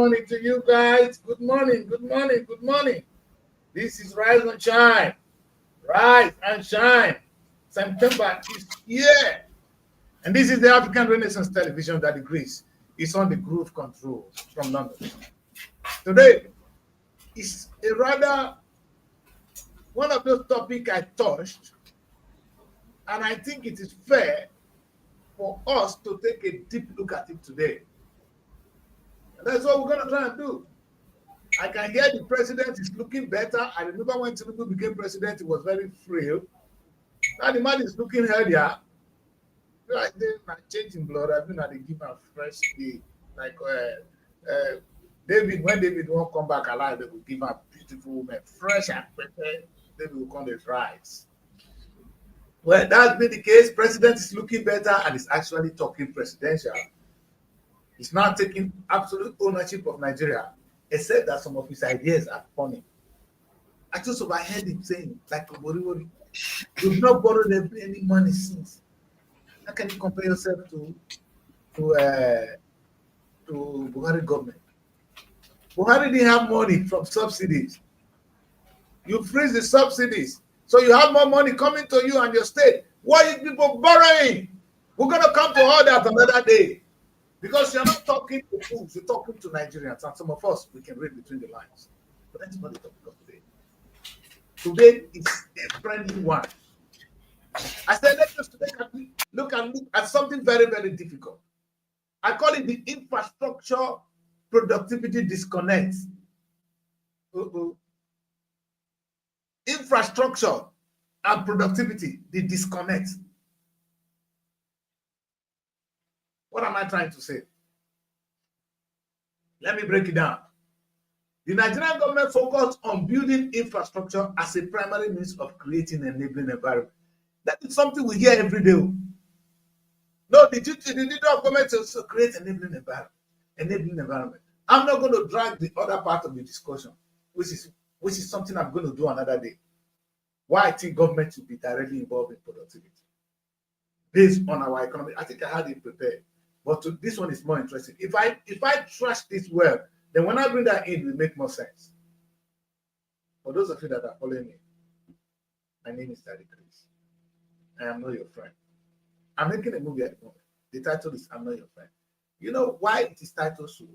morning to you guys. Good morning, good morning, good morning. This is Rise and Shine. Rise and Shine. September is here. And this is the African Renaissance Television that agrees. It's on the Groove Control from London. Today is a rather one of those topics I touched, and I think it is fair for us to take a deep look at it today. And that's what we're going to try and do. I can hear the president is looking better. I remember when Tinubu became president, he was very frail. Now the man is looking healthier. Like they're changing blood. I mean, they give him fresh day. Like David, when David won't come back alive, they will give him beautiful woman, fresh and prepared. David will come to rise. Well, that's been the case. President is looking better and is actually talking presidential. He's now taking absolute ownership of Nigeria, except that some of his ideas are funny. I just overheard him saying, like, you've not borrowed any money since. How can you compare yourself to Buhari government? Buhari didn't have money from subsidies. You freeze the subsidies, so you have more money coming to you and your state. Why are you people borrowing? We're going to come to all that another day. Because you're not talking to fools, you're talking to Nigerians. And some of us, we can read between the lines. But that's not the topic of today. Today is a friendly one. I said, let's just look at something very, very difficult. I call it the infrastructure productivity disconnect. Infrastructure and productivity, the disconnect. What am I trying to say? Let me break it down. The Nigerian government focused on building infrastructure as a primary means of creating an enabling environment. That is something we hear every day. No, the duty of government is to create an enabling environment. I'm not going to drag the other part of the discussion, which is something I'm going to do another day. Why I think government should be directly involved in productivity based on our economy. I think I had it prepared. But this one is more interesting. If I trash this well, then when I bring that in, it will make more sense. For those of you that are following me, my name is Daddy Chris. I am not your friend. I'm making a movie at the moment. The title is I'm Not Your Friend. You know why it is titled so?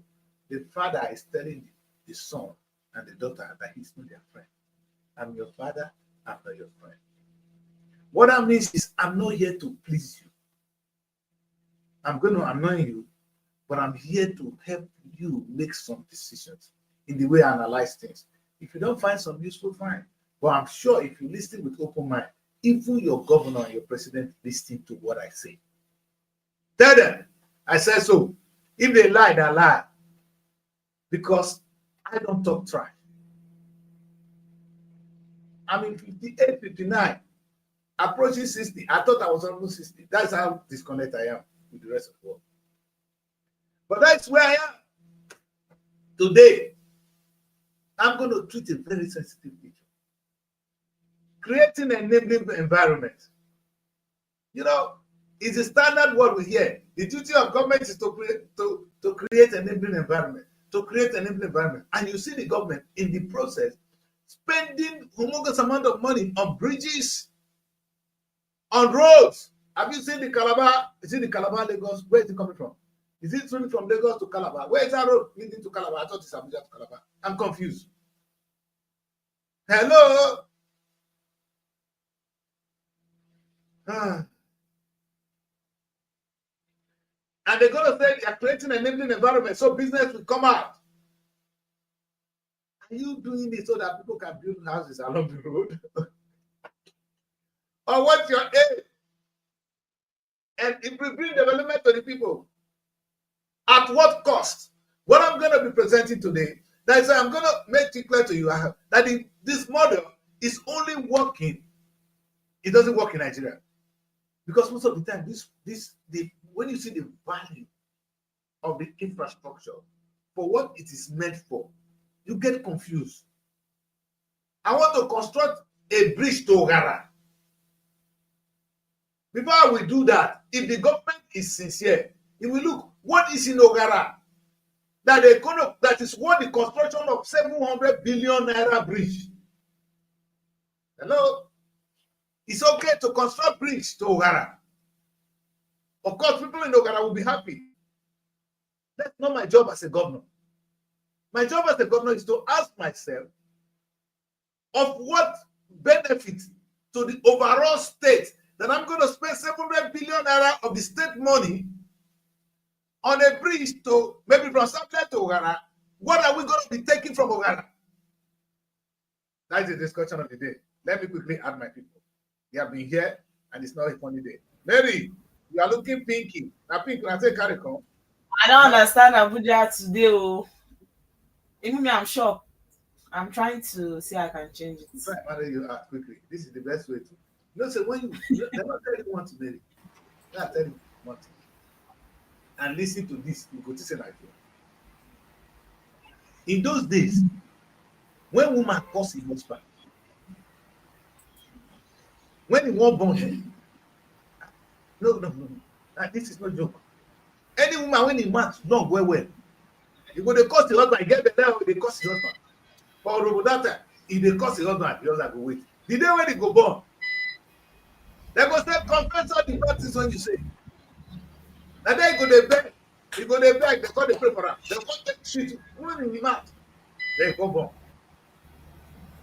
The father is telling the son and the daughter that he's not their friend. I'm your father, I'm not your friend. What that means is I'm not here to please you. I'm going to annoy you, but I'm here to help you make some decisions in the way I analyze things. If you don't find some useful, fine. But I'm sure if you listen with open mind, even your governor and your president listen to what I say. Tell them, I said so. If they lie, they lie. Because I don't talk trash. I'm in 58, 59, approaching 60. I thought I was almost 60. That's how disconnected I am with the rest of the world. But that's where I am. Today, I'm going to treat a very sensitive issue. Creating an enabling environment. You know, it's a standard word we hear. The duty of government is to create an enabling environment. To create an enabling environment. And you see the government in the process spending humongous amount of money on bridges, on roads. Have you seen the Calabar? Is it the Calabar, Lagos? Where is it coming from? Is it really from Lagos to Calabar? Where is that road leading to Calabar? I thought it's Abuja to Calabar. I'm confused. Hello? And they're going to say they are creating an enabling environment so business will come out. Are you doing this so that people can build houses along the road? Or what's your aim? And if we bring development to the people, at what cost? What I'm going to be presenting today, that is, I'm going to make it clear to you that this model is only working. It doesn't work in Nigeria. Because most of the time, when you see the value of the infrastructure for what it is meant for, you get confused. I want to construct a bridge to Ogara. Before we do that, if the government is sincere, it will look what is in Ogara. that that is worth the construction of 700 billion naira bridge. Hello? It's okay to construct bridge to Ogara. Of course, people in Ogara will be happy. That's not my job as a governor. My job as a governor is to ask myself of what benefit to the overall state that I'm going to spend 700 billion naira of the state money on a bridge to maybe from Sapele to Ogara. What are we going to be taking from Ogara? That is the discussion of the day. Let me quickly add my people. They have been here, and it's not a funny day. Mary, you are looking pinky. Now, pink, can I take carry come? I don't understand Abuja today. Oh, even me, I'm shocked. I'm trying to see how I can change it. Try to marry you quickly. This is the best way to. You know, so when they're not telling you want to marry, they're telling you want to. And listen to this, you go to say like you. In those days, when woman calls a husband, when he won't born, no. This is no joke. Any woman when he match long well, you go they cost the husband, get the level, they cost the husband. For over that time, if they cost the husband, the husband go wait. The day when he go born, they go say confess all the bad things when you say. And then you go they beg, they call they pray for her. They call the shit, when in the mouth, they go born.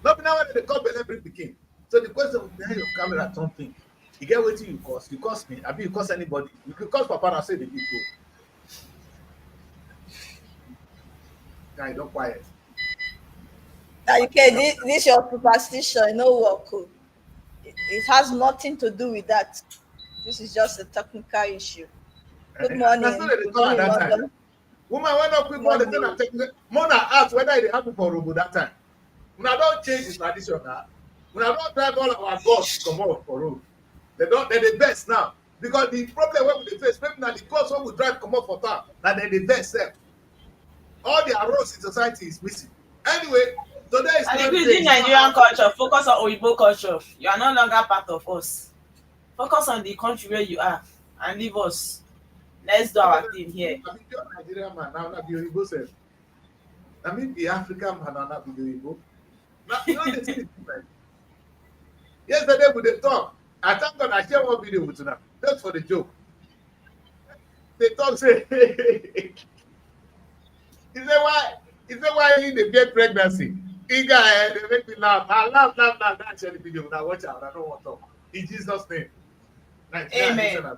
Not now when they call belle bring pikin. So the question behind your camera something. You get wetin you cost. You cost me. Abi you cost anybody. You could cost papa and say the people. Guy, don't quiet. Okay, this your superstition, no work. It has nothing to do with that. This is just a technical issue. Good morning. That's not the call at that time. Woman went up with more than technical. Mona asked whether it happened for Robo that time. When I don't change the tradition now, when I don't drive all of our gods to come out for road, they're the best now. Because the problem when we face, maybe now the gods when we drive come out for town, that they're the best self. All the roads in society is missing. Anyway, today is and if you do Nigerian culture, focus on Oyibo culture. You are no longer part of us. Focus on the country where you are and leave us. Let's do our thing here. I mean, you're a Nigerian man now, not the Oyibo self. I mean, the African man now, not the Oyibo. Now, you know the thing is different. Yesterday we dey talk. I thank God I share one video with you now. Just for the joke. They talk say, he say why he dey get pregnancy? He guy they make me laugh. I laugh. That's the video. Now watch out. I don't want to talk. In Jesus' name. Amen.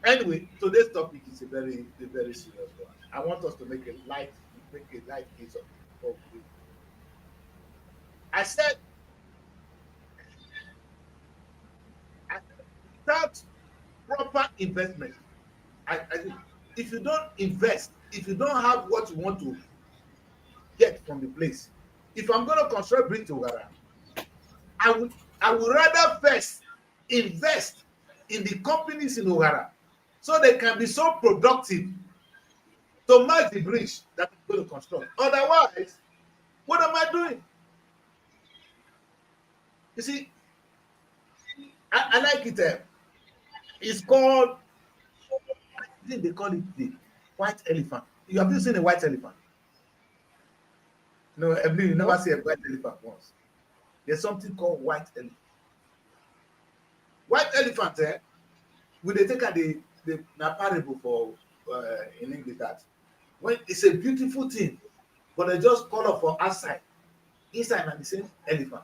Anyway, today's topic is a very serious one. I want us to make a light case of it. I said without proper investment, if you don't invest, if you don't have what you want to get from the place, if I'm going to construct bridge to Ogara, I would rather first invest in the companies in Ogara so they can be so productive to match the bridge that I'm going to construct. Otherwise, what am I doing? You see, I like it. It's called, I think they call it the white elephant. You have you seen a white elephant? No, you never see a white elephant once. There's something called white elephant. White elephant, will they take the parable for in English that when it's a beautiful thing, but they just color for outside, inside and the same elephant,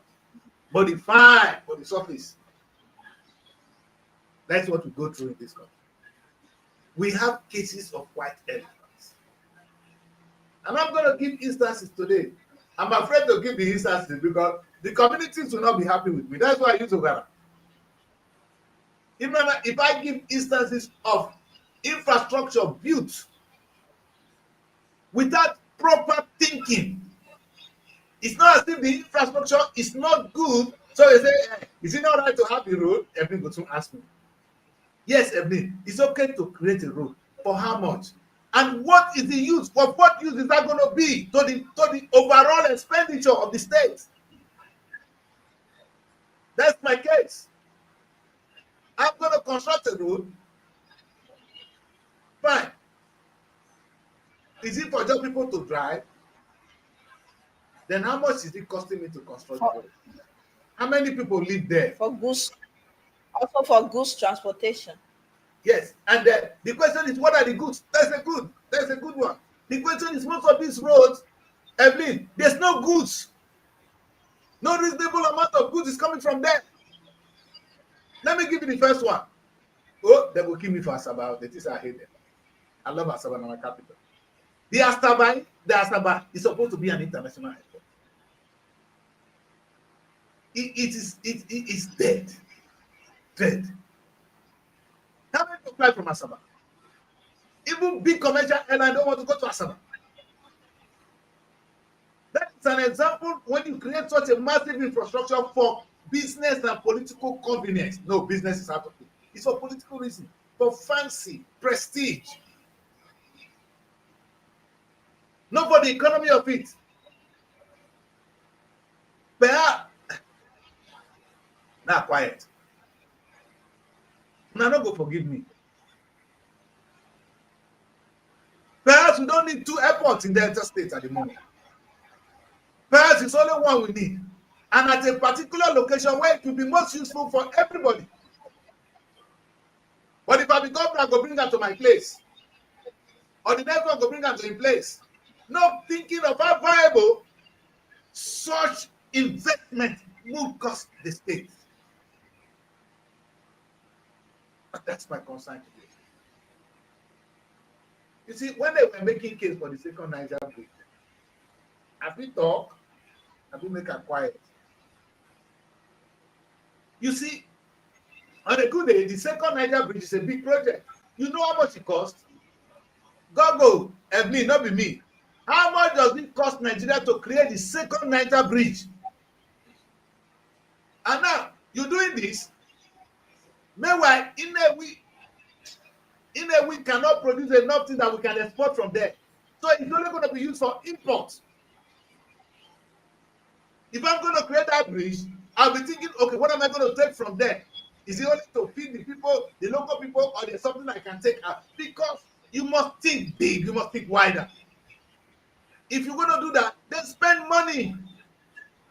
but the fine for the surface. That's what we go through in this country. We have cases of white elephants. And I'm going to give instances today. I'm afraid to give the instances because the communities will not be happy with me. That's why I use Ogara. If I give instances of infrastructure built without proper thinking, it's not as if the infrastructure is not good. So they say, is it not right to have the road? Everyone goes to ask me. Yes, Evelyn, it's okay to create a road. For how much? And what is the use? For what use is that going to be to the overall expenditure of the state? That's my case. I'm going to construct a road. Fine. Is it for just people to drive? Then how much is it costing me to construct the road? How many people live there? For goods, also for goods transportation. Yes, and the question is, what are the goods? That's a good one. The question is, most of these roads, Evelyn, there's no goods. No reasonable amount of goods is coming from them. Let me give you the first one. Oh, they will kill me for Asaba. That is, I hate them. I love Asaba, my capital. The Asaba is supposed to be an international airport. It is dead. Dead. How many people fly from Asaba? Even big commercial airline don't want to go to Asaba. That is an example when you create such a massive infrastructure for business and political convenience. No, business is out of it. It's for political reason, for fancy, prestige. Not for the economy of it. But now quiet. Now don't go forgive me. Perhaps we don't need 2 airports in the Delta State at the moment. Perhaps it's only one we need. And at a particular location where it will be most useful for everybody. But if I be governor, I go bring that to my place. Or the next one go bring that to his place. Not thinking of how viable such investment will cost the state. But that's my concern today. You see, when they were making case for the second Niger bridge, have we talk? Have we make her quiet? You see, on a good day, the second Niger bridge is a big project. You know how much it costs? Go, Evelyn, not be me. How much does it cost Nigeria to create the second Niger bridge? And now, you're doing this. Meanwhile, in a week cannot produce enough things that we can export from there. So it's only going to be used for import. If I'm going to create that bridge, I'll be thinking, okay, what am I going to take from there? Is it only to feed the people, the local people, or there's something I can take out? Because you must think big, you must think wider. If you're going to do that, then spend money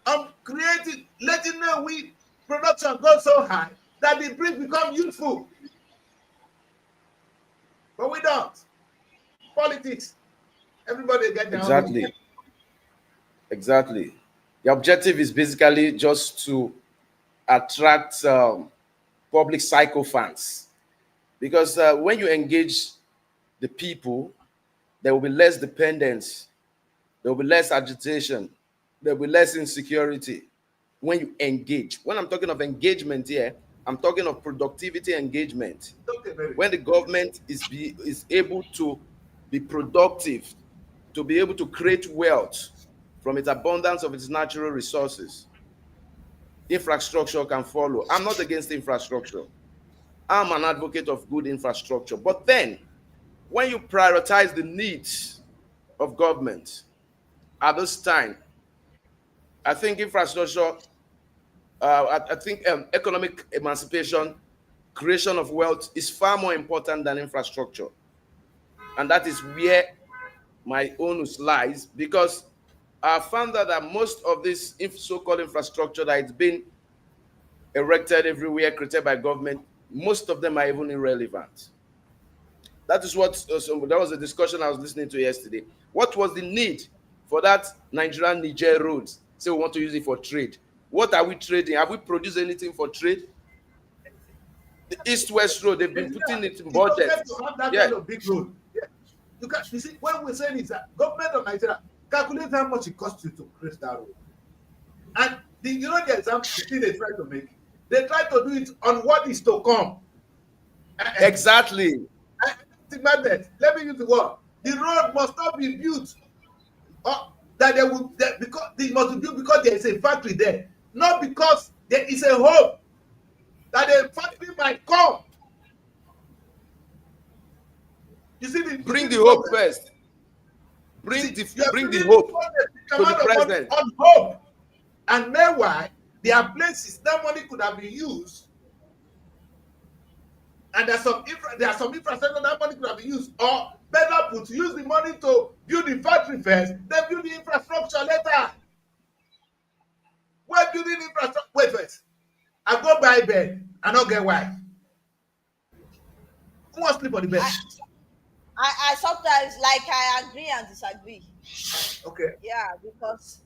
on creating, letting the wheat production go so high that the bridge become useful. But we don't. Politics. Everybody get their own. Exactly. The objective is basically just to attract public sycophants. Because when you engage the people, there will be less dependence. There will be less agitation. There will be less insecurity when you engage. When I'm talking of engagement here, I'm talking of productivity engagement. When the government is able to be productive, to be able to create wealth from its abundance of its natural resources, infrastructure can follow. I'm not against infrastructure. I'm an advocate of good infrastructure. But then, when you prioritize the needs of government at this time, I think infrastructure, I think economic emancipation, creation of wealth is far more important than infrastructure. And that is where my onus lies, because I found that most of this so-called infrastructure that it's been erected everywhere, created by government, most of them are even irrelevant. That is what, that was a discussion I was listening to yesterday. What was the need for that Nigerian-Niger road? Say we want to use it for trade. What are we trading? Have we produced anything for trade? The East-West road, they've been putting it in budget. To have that kind of big road. Yeah. You see, when we're saying is that government of Nigeria, calculate how much it costs you to create that road. And you know the example they try to make? They try to do it on what is to come. Exactly. Let me use the word. The road must not be built because it must be built because there is a factory there, not because there is a hope that a factory might come. You see, bring the hope first. Bring the hope to the president. On hope, and meanwhile, there are places that money could have been used. And there are some infrastructure that money could have been used, or better put use the money to build the factory first, then build the infrastructure later. Why building infrastructure? Wait first. I go buy bed, I don't get wife. Who wants sleep on the bed? I sometimes like I agree and disagree. Okay. Yeah, because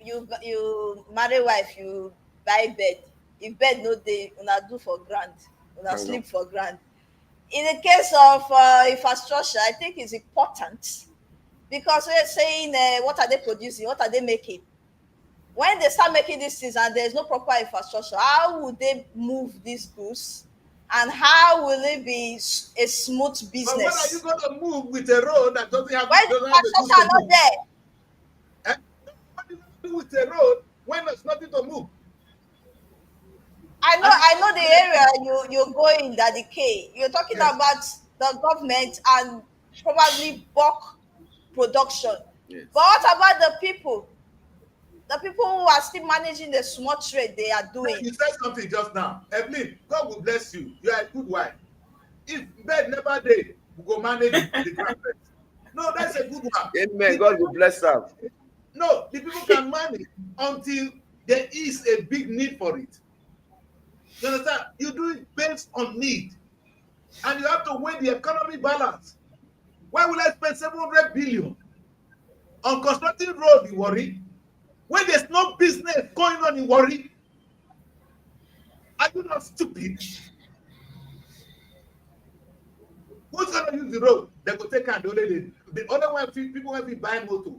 you marry wife, you buy bed. If bed no dey, una do for grand, una sleep for grand. In the case of infrastructure, I think it's important because we're saying what are they producing, what are they making. When they start making these things and there's no proper infrastructure, how will they move these goods? And how will it be a smooth business? But when are you going to move with a road that doesn't have? When the infrastructure are not there, What do you do with a road when there's nothing to move? I know the area you're going that decay. You're talking Yes. about the government and probably bulk production. Yes. But what about the people? The people who are still managing the small trade they are doing. You said something just now. Evelyn, God will bless you. You are a good wife. If bed never did, we go manage the ground. No, that's a good one. Amen. God will bless them. No, the people can manage until there is a big need for it. You understand? You do it based on need. And you have to weigh the economy balance. Why will I spend 700 billion on constructing road in Warri when there's no business going on in Warri? Are you not stupid? Who's going to use the road? They go take care. The other one, people when we buy motor,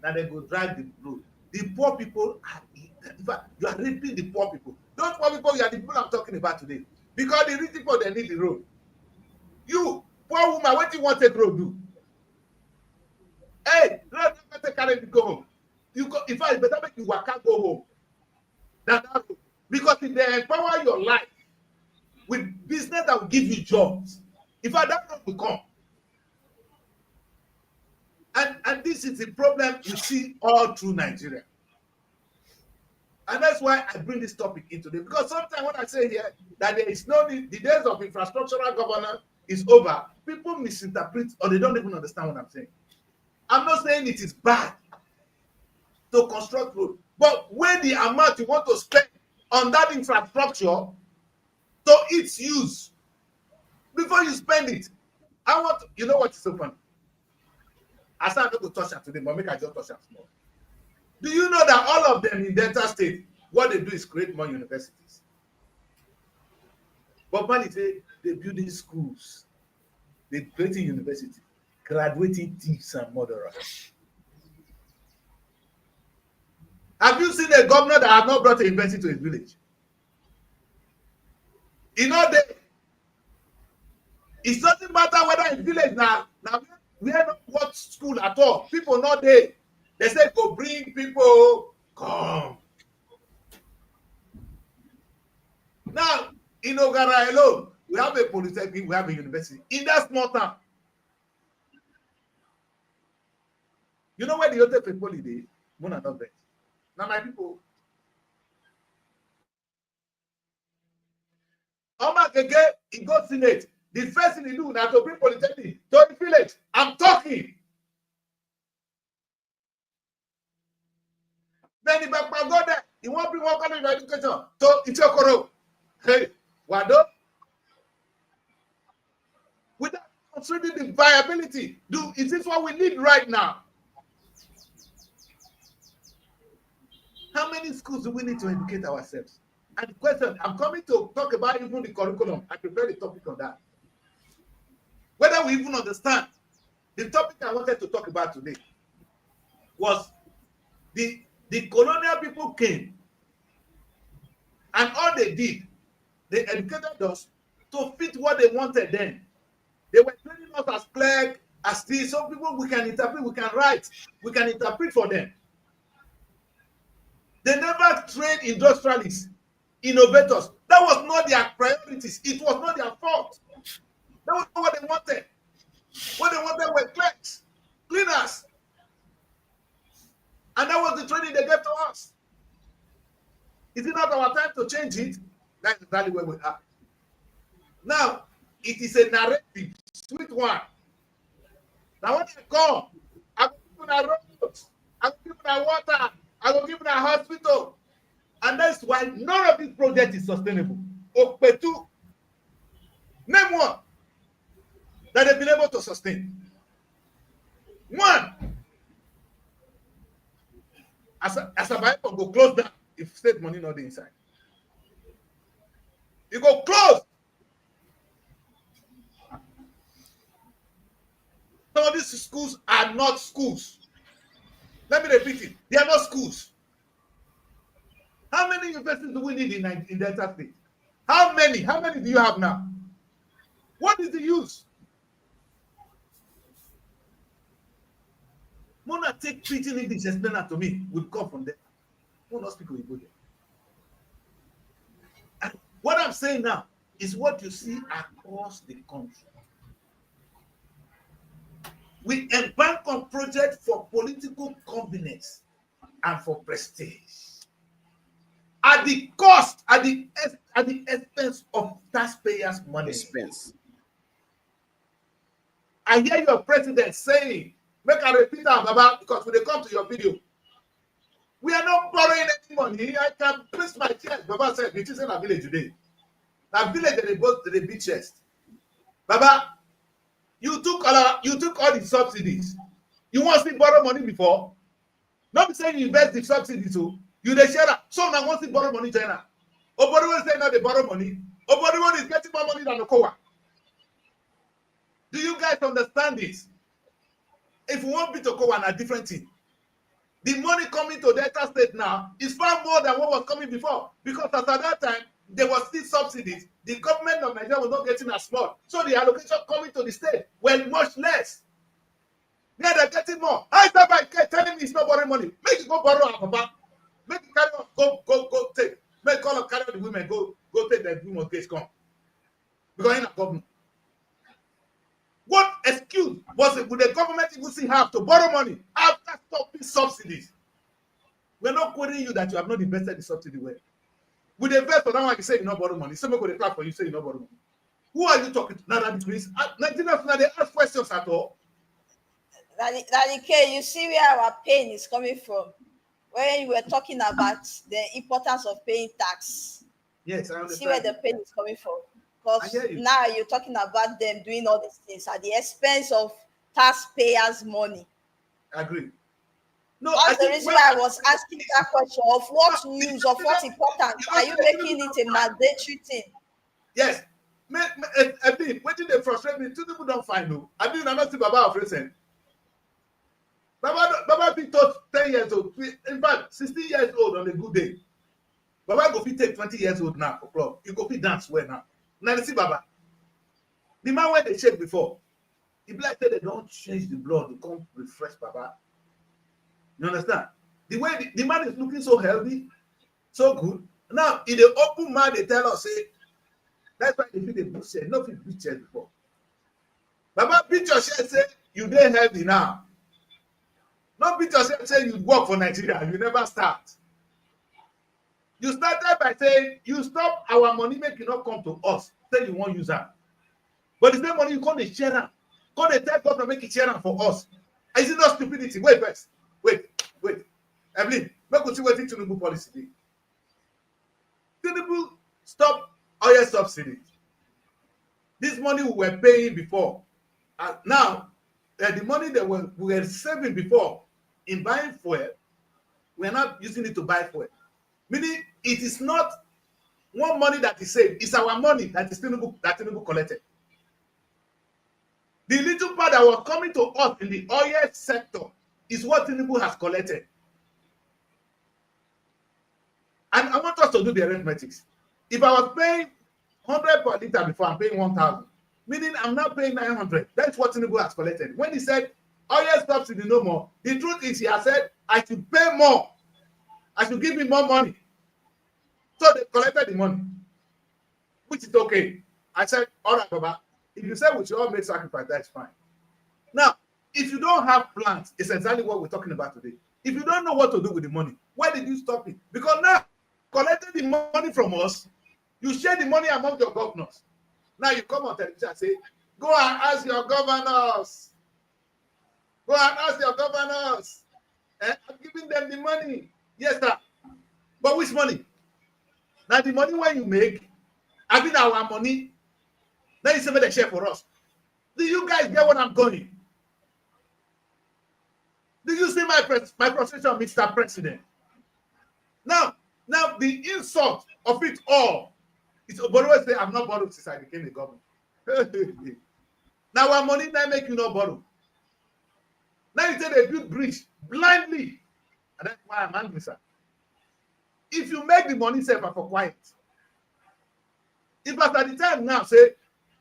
now they go drive the road. The poor people are, in fact, you are raping the poor people. Those poor people, you are the people I'm talking about today. Because the rich people, they need the road. You, poor woman, what do you want to take road do? Hey, road not take carry you go home. You go, in fact, it's better make you waka go home than that road. Because if they empower your life with business that will give you jobs, in fact, that road will come. And this is the problem you see all through Nigeria. And that's why I bring this topic in today. Because sometimes when I say here that there is no need, the days of infrastructural governance is over, people misinterpret or they don't even understand what I'm saying. I'm not saying it is bad to construct road, but when the amount you want to spend on that infrastructure to its use, before you spend it, you know what is so funny? I said I'm not going to touch that today, but make I just touch that small. Do you know that all of them in Delta State, what they do is create more universities? But Mali say they're building schools, they're creating universities, graduating thieves and murderers. Have you seen a governor that has not brought a university to his village? You know, it doesn't matter whether in village now we are not what school at all. People not there. They say go bring people, come. Now, in Ogara alone, we have a polytechnic, we have a university. In that small town. You know where the hotel people is? One and not now my people. Omakeke, he got Senate. The first thing he do now to bring polytechnic to the village. I'm talking. Then if I go there, he won't bring one college of education to Ichokoro. Hey, Wado. Without considering the viability, is this what we need right now? How many schools do we need to educate ourselves? And the question, I'm coming to talk about even the curriculum. I prepared the topic on that. Whether we even understand. The topic I wanted to talk about today was the colonial people came and all they did, they educated us to fit what they wanted then. They were training us as clerk, as this, so people we can interpret, we can write, we can interpret for them. They never trained industrialists, innovators. That was not their priorities. It was not their fault. That was not what they wanted. What they wanted were clerks, cleaners. And that was the training they gave to us. Is it not our time to change it? That's exactly where we are. Now, it is a narrative, sweet one. Now when I come, I will give them a roads, I will give them a water, I will give them a hospital. And that's why none of this project is sustainable. Okpetu, name one that they've been able to sustain. One. As a Bible go close down if state money not the inside. You go close. Some of these schools are not schools. Let me repeat it. They are not schools. How many universities do we need in Delta State? How many? How many do you have now? What is the use? Mona take treating English, explain that to me. Will come from there. Mona speak with you. And what I'm saying now is what you see across the country. We embark on projects for political convenience and for prestige. At the cost, at the expense of taxpayers' money. Expense. I hear your president saying, make a repeat about because when they come to your video, we are not borrowing any money. I can place my chest. Baba said, it is in a village today. That village they both the big chest. Baba, you took all the subsidies. You want to borrow money before? Not be saying you invest the subsidy too. You the share. So now want to borrow money, China. Obody will say now they borrow money. Obody is getting more money than the COA. Do you guys understand this? If we want to go on a different thing, the money coming to Delta State now is far more than what was coming before. Because at that time, there was still subsidies. The government of Nigeria was not getting as much. So the allocation coming to the state were much less. Now they're getting more. How is that by telling me it's not borrowing money? Make it go borrow our papa. Make it carry on, go take. Make all of carry on the women, go take the women's case come. Because in a government. What excuse was it would the government even still have to borrow money after stopping subsidies? We're not quoting you that you have not invested in subsidy well. With invest for that one, you say you not borrow money. Someone could clap for you, say you not borrow money. Who are you talking to? Now that please, Nigerians now they ask questions at all. Daddy K, you see where our pain is coming from. When you were talking about the importance of paying tax. Yes, I understand. See where the pain is coming from. Because now you're talking about them doing all these things at the expense of taxpayers' money. I agree. No, that's the reason why I was asking that question of what news, of what importance. Are you making it a mandatory thing? Yes. I mean, what did they frustrate me? Two people don't find no. I mean, I'm not Baba of recent. Baba be taught 10 years old. In fact, 16 years old on a good day. Baba go fit take 20 years old now for club. You go fit dance well now. Now you see Baba. The man where they shake before. The black say they don't change the blood to come refresh Baba. You understand? The way the man is looking so healthy, so good. Now, in the open man, they tell us, say, that's why they feel the book said, no fit beat chest before. Baba beat your chest, say, you dey healthy now. Not beat yourself, say you work for Nigeria, you never start. You started by saying, you stop our money, make it not come to us. Say you won't use that. But the same money, you call the share. Call the tell government make it share for us. Is it not stupidity? Wait first. Wait. Evelyn, make us see what Tinubu policy be. Tinubu stop oil subsidies. This money we were paying before. Now, the money that we were saving before in buying fuel, we are not using it to buy fuel. Meaning, it is not one money that is saved. It's our money that Tinubu collected. The little part that was coming to us in the oil sector is what Tinubu has collected. And I want us to do the arithmetics. If I was paying 100 per liter before, I'm paying 1,000. Meaning I'm not paying 900. That's what Tinubu has collected. When he said oil subsidy no more, the truth is he has said I should pay more. I should give him more money. So they collected the money, which is okay. I said, all right, Baba, if you say we should all make sacrifice, that's fine. Now, if you don't have plans, it's exactly what we're talking about today. If you don't know what to do with the money, why did you stop it? Because now, collecting the money from us, you share the money among your governors. Now you come on television and say, go and ask your governors. Go and ask your governors. I'm giving them the money. Yes, sir. But which money? Now the money when you make, having our money, then you say they share for us. Do you guys get what I'm going? Do you see my frustration, Mr. President? Now the insult of it all is Oboro say I've not borrowed since I became the government. Now our money now make you not borrow. Now you say they build bridge blindly. And that's why I'm angry, sir. If you make the money safe for quiet, if at the time now say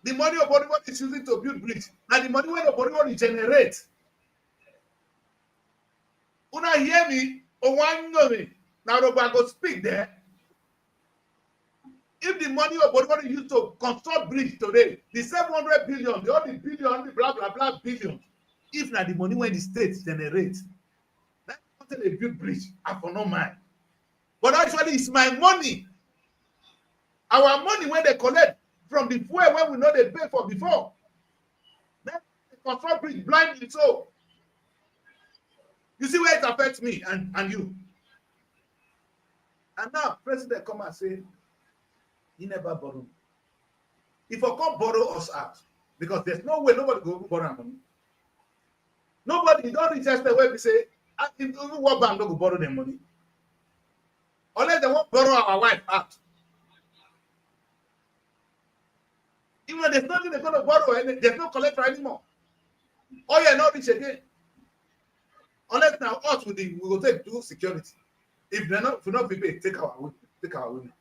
the money of Oboro is using to build bridge, and the money when Oboro is generate. Una hear me or one know me. Now I go speak there. If the money of Oboro used to construct bridge today, the 700 billion, the other billion, the blah blah blah billion. If not the money when the state generates, that's not a build bridge. I for no mind. But actually, it's my money. Our money when they collect from the fuel when we know they pay for before. Then they construct bridge blindly so. You see where it affects me and you. And now, President come and say, he never borrowed. If I come borrow us out, because there's no way nobody go borrow money. Nobody, don't reach us the way we say, if World Bank don't go borrow their money. Unless they won't borrow our wife out. Even though there's nothing they're going to borrow, there's no collector anymore. Oh yeah, not rich again. Unless now us we will take do security. If they're not, if we're not prepared, take our women.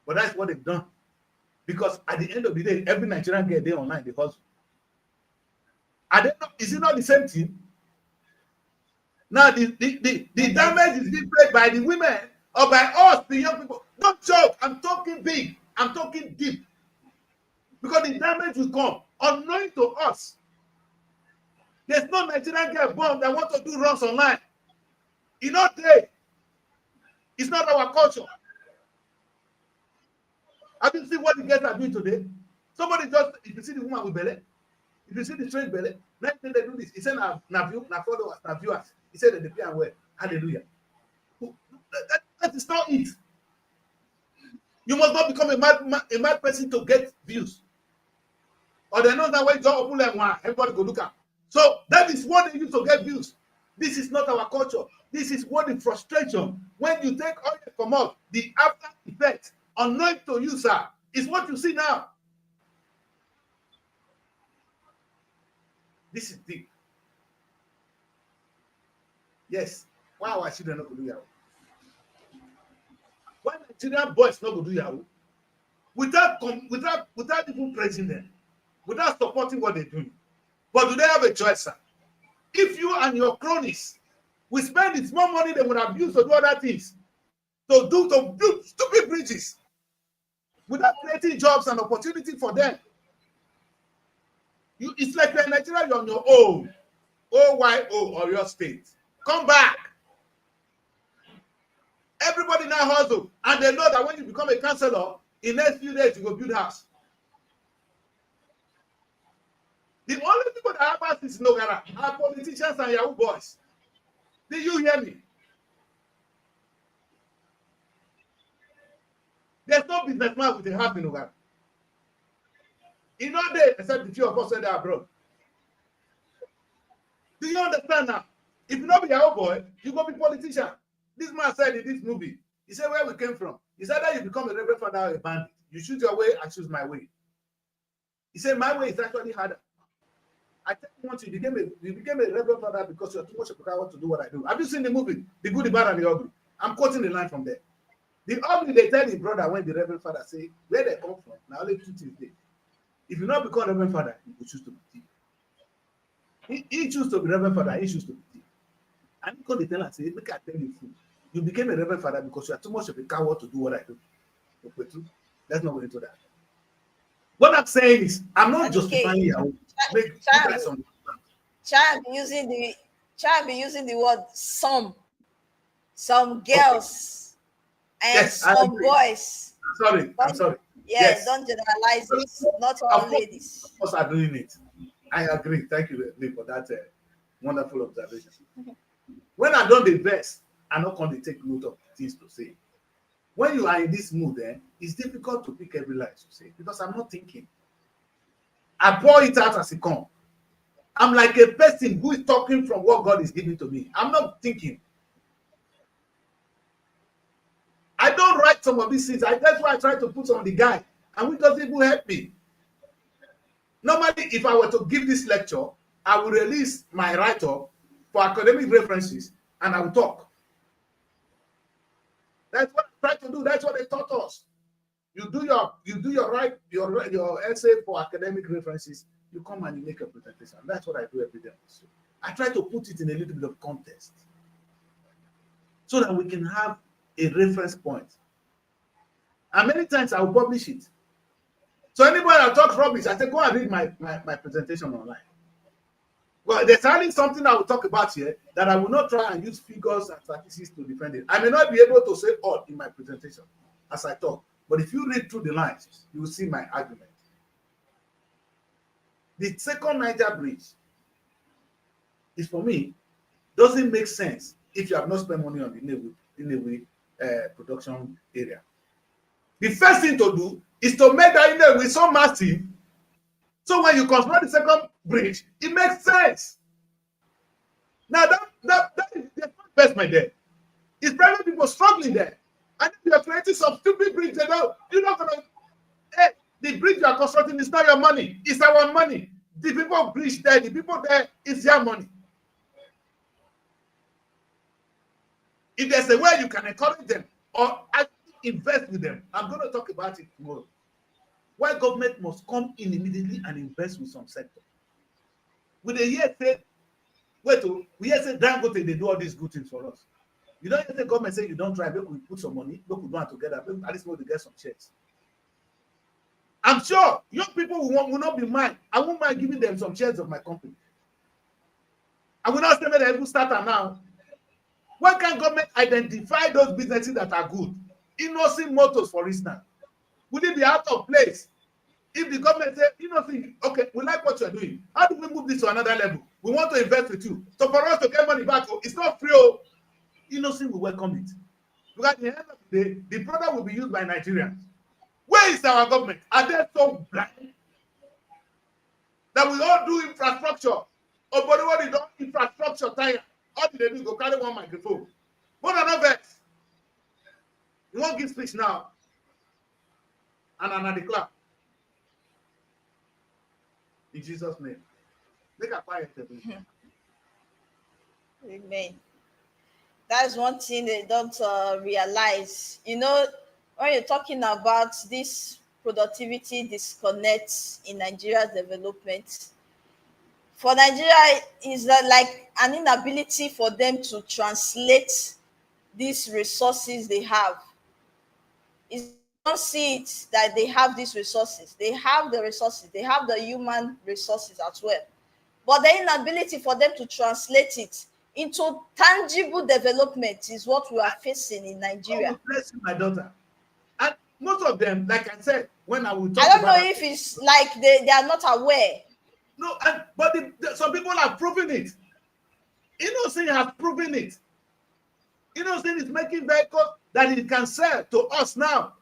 But that's what they've done. Because at the end of the day, every Nigerian get there online because are they not, is it not the same thing? Now the damage is being paid by the women or by us, the young people. Don't joke, I'm talking big, I'm talking deep. Because the damage will come unknowing to us. There's no Nigerian girl born that want to do wrongs online. It's not there. It's not our culture. Have you seen what the girls are doing today? Somebody just, if you see the woman with belly, if you see the strange belly, next thing they do this. He said, now followers, now viewers. He said that they pay and well. Hallelujah. That is not it. You must not become a mad person to get views. Or they know that when you open them, everybody go look at. So that is what they use to get views. This is not our culture. This is what the frustration. When you take oil from us, the after effect, unknown to you, sir, is what you see now. This is deep. Yes. Why our children not go do Yahoo? Why Nigerian boys not go do Yahoo? Without even praising them, without supporting what they're doing. But do they have a choice, sir? If you and your cronies will spend it more money than would have used to do other things, to build stupid bridges, without creating jobs and opportunity for them, it's like you're in Nigeria, you're on your own. OYO or your state. Come back. Everybody now hustle. And they know that when you become a councillor, in the next few days, you go build house. The only people that have access in Nogara are politicians and Yahoo boys. Did you hear me? There's no businessman with a house in Nogara. In no day, except the few of us when they're abroad. Do you understand now? If you not be Yahoo boy, you go be politician. This man said in this movie, he said where we came from. He said that you become a reverend father or a bandit. You choose your way, I choose my way. He said my way is actually harder. I tell you once you became a reverend father because you're too much of a coward to do what I do. Have you seen the movie, The Good, the Bad, and the Ugly? I'm quoting the line from there. The ugly, they tell the brother when the reverend father say, where they come from, now only 2 things there. If you not become reverend father, you will choose to be thief. He choose to be reverend father, he choose to be thief. And because they tell and say, look, I tell you, you became a reverend father because you are too much of a coward to do what I do. Let's not go into that. What I'm saying is, I'm not justifying you. Child be using the word some girls and yes, some boys. I'm sorry. Yes, don't generalize it. Not all ladies. Of course, are doing it. I agree. Thank you for that Wonderful observation. When I don't invest, I not going to take note of things to say. When you are in this mood, it's difficult to pick every line to say because I'm not thinking. I pour it out as it comes. I'm like a person who is talking from what God is giving to me. I'm not thinking. I don't write some of these things. That's why I try to put on the guy, and which doesn't even help me. Normally, if I were to give this lecture, I will release my write-up for academic references, and I will talk. That's what I try to do. That's what they taught us. You do your essay for academic references. You come and you make a presentation. That's what I do every day. So I try to put it in a little bit of context so that we can have a reference point. And many times I will publish it. So anybody that talks rubbish, I say, go and read my presentation online. Well, there's only something I will talk about here that I will not try and use figures and statistics to defend it. I may not be able to say all in my presentation as I talk, but if you read through the lines, you will see my argument. The second Niger bridge is, for me, doesn't make sense if you have not spent money on the Nnewi production area. The first thing to do is to make that Nnewi so massive, so when you construct the second bridge, it makes sense. Now that is the investment there. It's private people struggling there, and if you are creating some stupid bridge, you're not gonna. Hey, the bridge you are constructing is not your money; it's our money. The people bridge there, the people there, it's their money. If there's a way you can encourage them or invest with them, I'm going to talk about it tomorrow. Why government must come in immediately and invest with some sector. With a year say, we hear say Dangote, they do all these good things for us. You don't hear the government say you don't try, maybe we put some money, maybe we do it together, maybe at least we get some shares. I'm sure young people will not be mine. I won't mind giving them some shares of my company. I will not say that they will start now. Why can't government identify those businesses that are good? Innocent Motors, for instance. Will it be out of place if the government say, Innocent, okay, we like what you're doing. How do we move this to another level? We want to invest with you. So for us to get money back, it's not free. Innocent will welcome it. Because at the end of the day, the product will be used by Nigerians. Where is our government? Are they so blind that we all do infrastructure? Oh, but what they do infrastructure tire. All they do is go carry one microphone. What are not vex? You won't give speech now. And another clap. In Jesus' name. Make a quiet. Amen. That's one thing they don't realize. You know, when you're talking about this productivity disconnect in Nigeria's development, for Nigeria is that like an inability for them to translate these resources they have. You don't see it that they have these resources. They have the resources. They have the human resources as well. But the inability for them to translate it into tangible development is what we are facing in Nigeria. God bless you, my daughter. And most of them, like I said, when I will talk I don't about know if it's like they are not aware. No, but some people have proven it. Innocent has proven it. Innocent is making vehicles that it can sell to us now.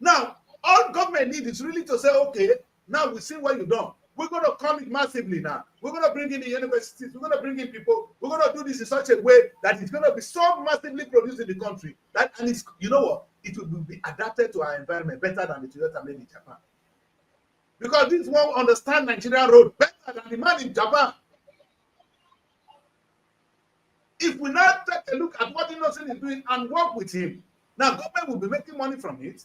Now, all government needs is really to say, okay, now we've seen what you've done. We're going to come in massively now. We're going to bring in the universities. We're going to bring in people. We're going to do this in such a way that it's going to be so massively produced in the country. And it's, you know what? It will be adapted to our environment better than the Toyota made in Japan. Because this one understand Nigerian road better than the man in Japan. If we now take a look at what Innocent is doing and work with him, now government will be making money from it.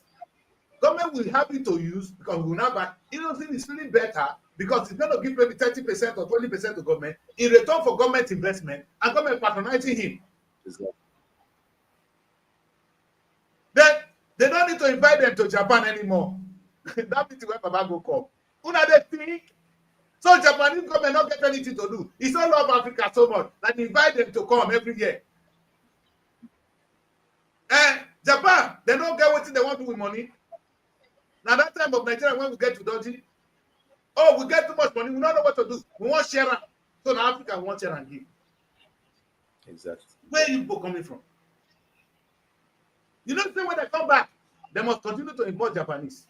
Government will have it to use because we will now buy. Innocent is feeling better because it's going to give maybe 30% or 20% to government in return for government investment and government patronizing him. Exactly. Then they don't need to invite them to Japan anymore. That means where Baba go come. Who are they think? So Japanese government not get anything to do. It's all love Africa so much that invite them to come every year. And Japan, they don't get what they want to do with money. Now that time of Nigeria, when we get to Dodgy, oh, we get too much money, we don't know what to do. We want share. So now Africa wants share and give. Exactly. Where you people coming from? You know, say when they come back, they must continue to import Japanese.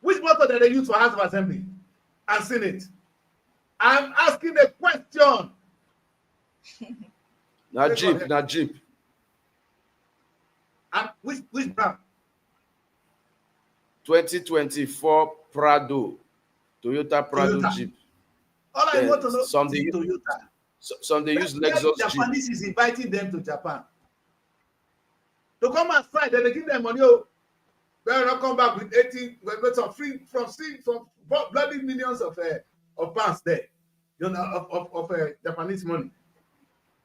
Which method do they use for House of Assembly and Senate? I'm asking a question. Najib. And which brand? 2024 Prado. Toyota Prado Toyota. Jeep. All I want to know Some is they use, Toyota. some they use Lexus Jeep. Japanese is inviting them to Japan to come and fight. Then they give them money. Oh, they not come back with 80, with some free from bloody millions of pounds there, you know, of Japanese money.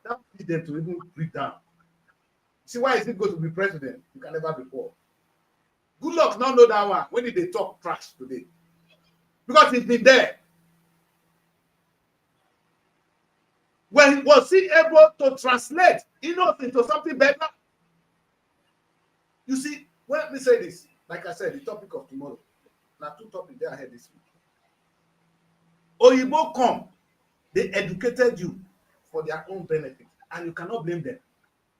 That feeds them to even breathe down. See, why is it good to be president? You can never be poor. Good luck now know that one. When did they talk trash today? Because it's been there. When was he able to translate innocent into something better? You see, well, let me say this. Like I said, the topic of tomorrow. Now, 2 topics there ahead this week. Oyibo come, they educated you for their own benefit, and you cannot blame them.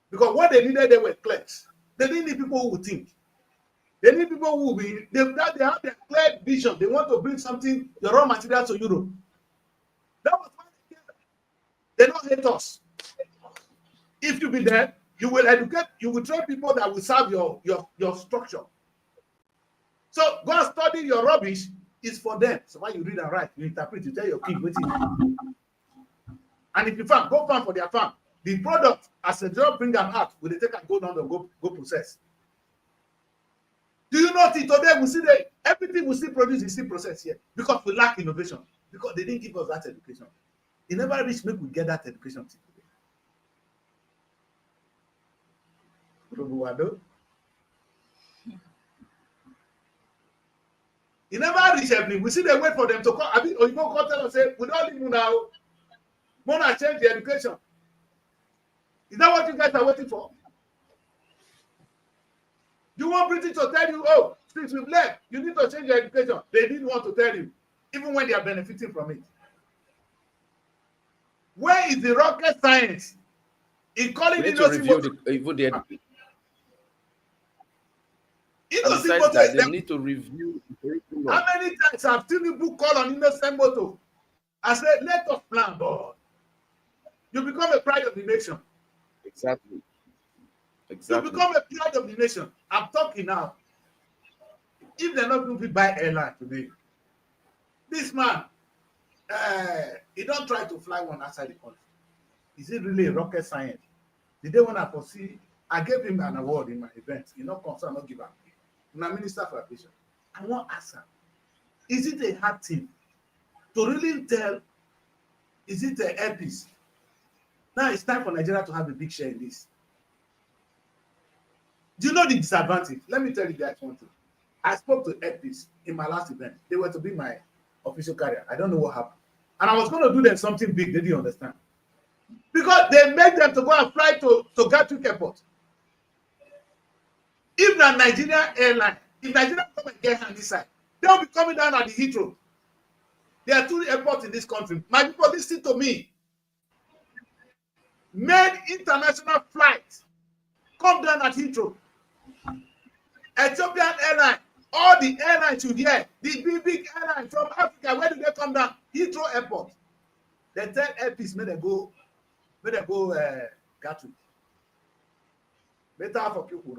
Because what they needed, they were clerks. They didn't need people who would think. They need people who will be, they have their clear vision. They want to bring something, the raw material to Europe. That was why they don't hate us. If you be there, you will educate, you will train people that will serve your structure. So go and study your rubbish is for them. So when you read and write, you interpret, you tell your kids what it is. And if you farm, go farm for their farm. The product, as a job bring them out, will they take and go down and go process. Do you know today we see that everything we still produce is still processed here because we lack innovation, because they didn't give us that education. It never reached make we get that education today. It never reached everything. We see they wait for them to come. I mean, or you go tell us say, we don't even now. Want to change the education. Is that what you guys are waiting for? You want British to tell you, oh, since we've left, you need to change your education. They didn't want to tell you, even when they are benefiting from it. Where is the rocket science? In calling We need to review the they need to review the curriculum. How many times have Tinubu called on Innocent Moto? I said, let us plan, boy. You become a pride of the nation. Exactly. You become a pride of the nation. I'm talking now. If they're not going to buy airline today, this man, he don't try to fly one outside the country. Is it really a rocket science? The day when I foresee, I gave him an award in my event. You know, concern, not give up. I'm Minister for Aviation. I want to ask him, is it a hard thing to really tell, is it an airpiece? Now it's time for Nigeria to have a big share in this. Do you know the disadvantage? Let me tell you guys one thing. I spoke to airpiece in my last event. They were to be my official carrier. I don't know what happened. And I was going to do them something big. They didn't understand. Because they made them to go and fly to Gatwick Airport. If the Nigerian airline, if Nigeria come and get on this side, they'll be coming down at the Heathrow. There are 2 airports in this country. My people, listen to me. Made international flights come down at Heathrow. Ethiopian Airlines, all the airlines you hear, the big airlines from Africa, where do they come down? Heathrow Airport. They tell airpiece, may they go Gatwick. Better for people,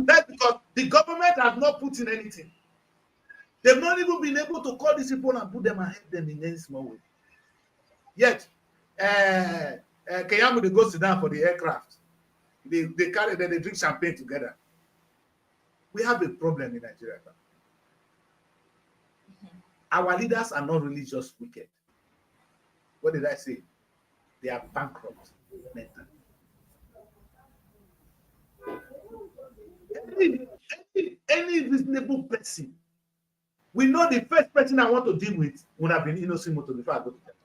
that's because the government has not put in anything. They've not even been able to call these people and put them and help them in any small way. Yet, Kenyamu, they go sit down for the aircraft. They carry them, they drink champagne together. We have a problem in Nigeria. Our leaders are not really just wicked. What did I say? They are bankrupt mentally. Any reasonable person, we know the first person I want to deal with would have been Innocent Moto before I go to Japan.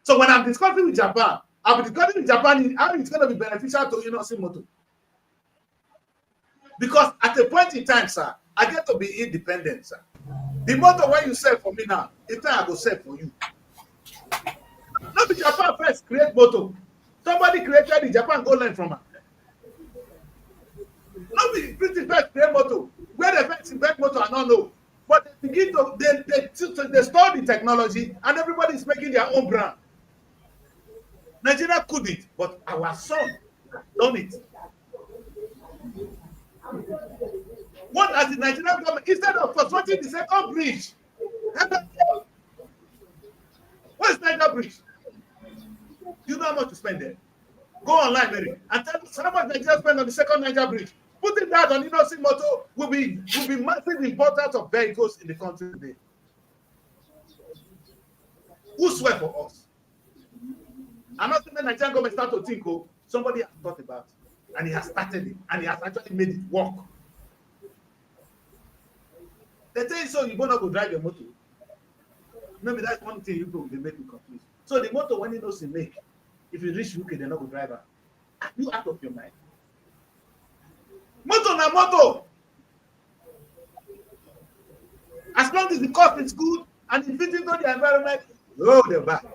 So when I'm discussing with Japan, I'll be discussing with Japan how it's going to be beneficial to Innocent Moto. Because at a point in time, sir, I get to be independent, sir. The motor when you sell for me now, it's time I go sell for you. Not be Japan first create motor. Somebody created in Japan, go learn from her. Not be British first create motor. Where the first invent motor, I don't know. But they begin to they store the technology and everybody is making their own brand. Nigeria couldn't, but our son has done it. What has the Nigerian government, instead of constructing the second bridge? What is Niger Bridge? You know how much to spend there? Go online, Mary, and tell us how much Nigeria spend on the second Niger Bridge. Putting that on Innocent Motor will be massive importance of vehicles in the country today. Who swear for us? I'm not saying the Nigerian government start to think, oh, somebody has thought about it, and he has started it, and he has actually made it work. They tell you so you gonna go drive your motor. Maybe that's one thing you go they make you confused. So the motor when you know to make, if you reach UK, they're not go drive her. Are you out of your mind? Motor na motor. As long as the cost is good and it fits into the environment, oh, they're back.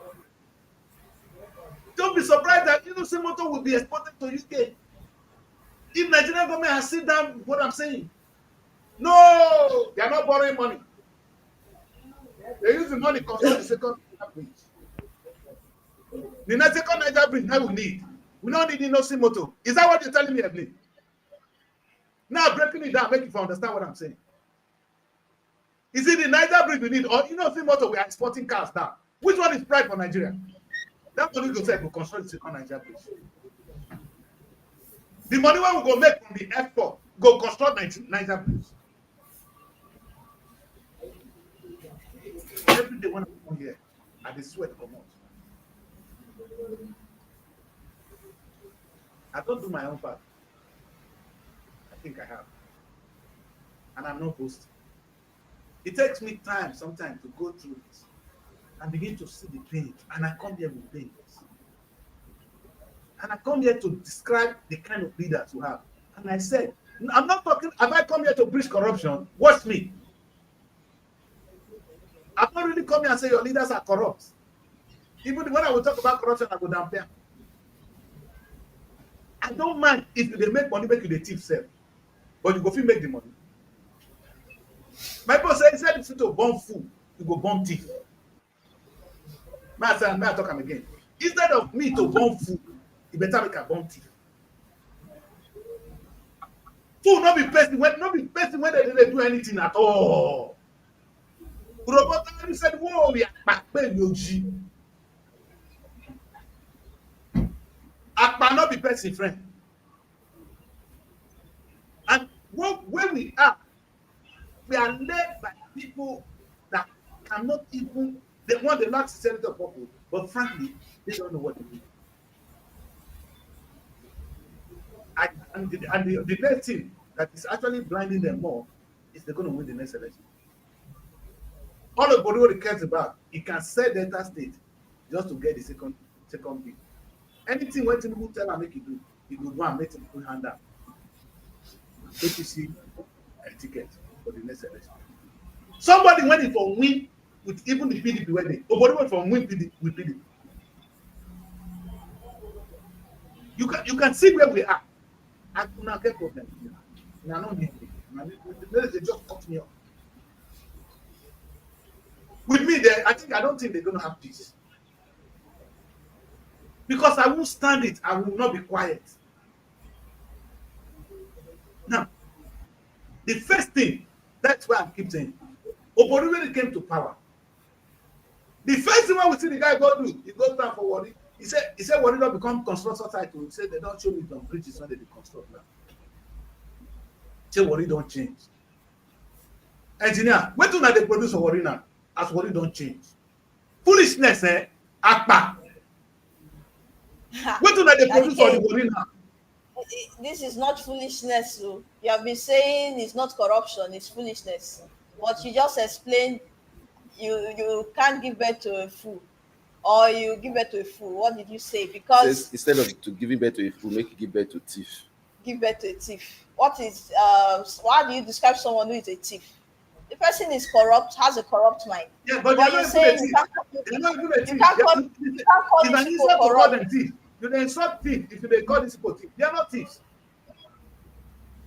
Don't be surprised that Innocent Motor will be exported to UK. If Nigerian government has sit down, what I'm saying. No, they are not borrowing money. They use the money to construct the second Niger bridge. The second Niger bridge now we need. We don't need Innocent Motor. Is that what you're telling me, Evelyn? Now breaking it down, make you understand what I'm saying. Is it the Niger bridge we need or Innocent Motor we are exporting cars now? Which one is pride for Nigeria? That money go say we construct the second Niger bridge. The money one we go make from the export go construct Niger bridge. Every day when I come here, I just sweat come out. I don't do my own part. I think I have. And I'm not boasting. It takes me time sometimes to go through it and begin to see the pain. And I come here with pain. And I come here to describe the kind of leaders you have. And I said, I'm not talking, have I come here to preach corruption? Watch me. I've not really come here and say your leaders are corrupt. Even when I will talk about corruption, I go down there. I don't mind if they make money, make you the thief self. But you go feel make the money. My boss said, instead of to bomb food, you go bomb thief. May I talk him again. Instead of me to bomb food, you better make a bomb thief. Food not be person when they didn't do anything at all. Robert said, whoa, we are back when you G. Akpa not be person friend. And where we are led by people that cannot even, they want the last sincerity of purpose, but frankly, they don't know what to do. And the next thing that is actually blinding them more is they're going to win the next election. All the body what he cares about, he can sell Delta State just to get the second bill. Anything when Tinubu tell him make it do, he will go and make him put hand down. APC a ticket for the next election. Somebody went in for win with even the PDP where they nobody went for win with PDP. You can see where we are. I do not get problem. I don't need it. They just cut me off. With me, I don't think they're going to have peace. Because I won't stand it. I will not be quiet. Now, the first thing, that's why I keep saying, Obori when it came to power, the first thing when we see the guy go do, he goes down for Warri. He said Warri don't become construction site. He said they don't show me on bridges when they construct now. Say Warri don't change. Engineer, when do they produce for Warri now? As Warri don't change. Foolishness, Akpa. When do they produce for the Warri now? This is not foolishness. So you have been saying it's not corruption, it's foolishness. But you just explained you can't give birth to a fool, or you give birth to a fool. What did you say? Because instead of to giving birth to a fool, make you give birth to a thief. Give birth to a thief. What is? Why do you describe someone who is a thief? the person is corrupt, has a corrupt mind. Yeah, but But they're you not say even a you thief. can't They're not even a thief. you can't call It's these an people insult to call them corrupt. thief. You dey insult thief if you dey call these people thief. They are not thieves.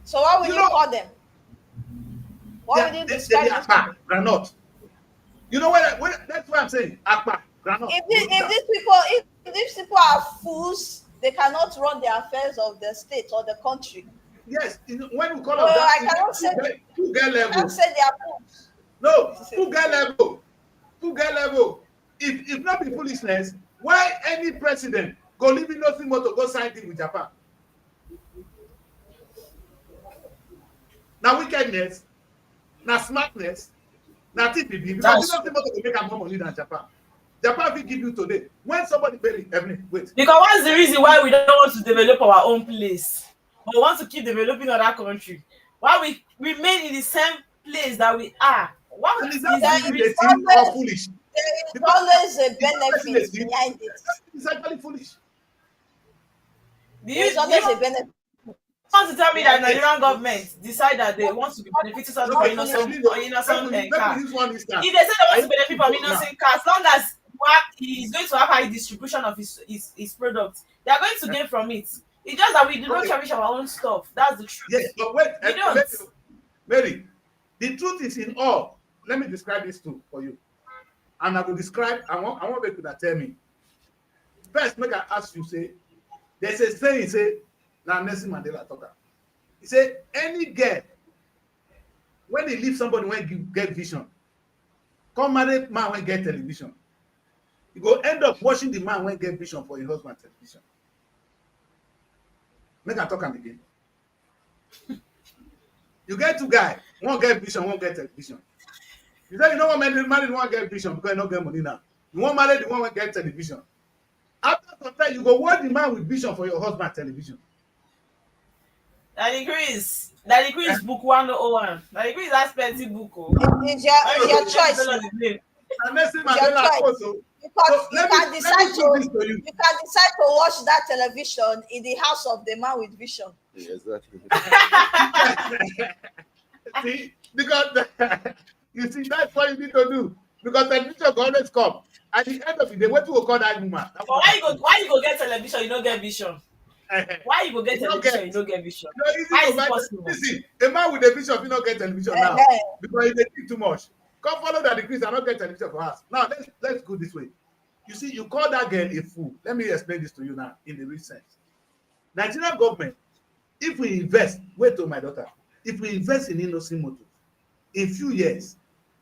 So what will You you know- call them? What will you They describe are these akpa, people? granite. You know what? That's what I'm saying. Akpa, granite. If these people are fools, they cannot run the affairs of the state or the country. Yes, when we call Well, them I that, cannot say who get I level? can't say they are fools. No, who get level? Who get level? If not be foolishness, why any president go leave nothing more to go sign deal with Japan? Now wickedness, now smartness, now TPP, because That's nothing more to make more money than Japan. Japan will give you today. When somebody bury Evelyn, wait. because what's the reason why we don't want to develop our own place, but want to keep developing other country? Why we remain in the same place that we are? What And is is that the really the reason? thing or foolish? There is Because always a it's not benefit really- behind it. It's actually foolish. Do There is you always a want benefit. to tell me that Yes. Nigerian government decide that they want to be benefiting from Okay, innocent let innocent me cars? use one instance. If they say they want to I- benefit from now, innocent cars, as long as he is going to have high distribution of his products, they are going to gain from it. It's just that we do not Okay. cherish our own stuff. That's the truth. Yes, but wait, We don't. Mary, the truth is in all. Let me describe this too for you. And I will describe, I want people to tell me. First, make I ask you, say, there's a saying, say, now Nelson Mandela talker. He said, any girl, when they leave somebody when you get vision, come marry man when get television. You go end up watching the man when get vision for your husband television. Make I talk am again. You get two guys, one get vision, one get television. You say you don't want marry the one get vision because you don't get money now. You want marry the one wey get television. After some time, you go watch the man with vision for your husband television. That degree is book 101. That degree is expensive book. Oh. It's your choice. And Nelson It's your Mandela choice. also. Because So you let can me decide put this to to you. you can decide to watch that television in the house of the man with vision. Yeah, exactly. See, because you see, that's what you need to do. Because television go always come. At the end of the day, what you will call that woman? But why you go get television, you don't get vision? Why you go get You don't television, get- you don't get vision? No, easy Why to is it buy- possible? Listen, a man with a vision will not get television now because he dey think too much. Come follow that decrease and not get television for us. Now let's go this way. You see, you call that girl a fool. Let me explain this to you now in the real sense. Nigerian government, if we invest, wait to my daughter, if we invest in innocent motors, in few years,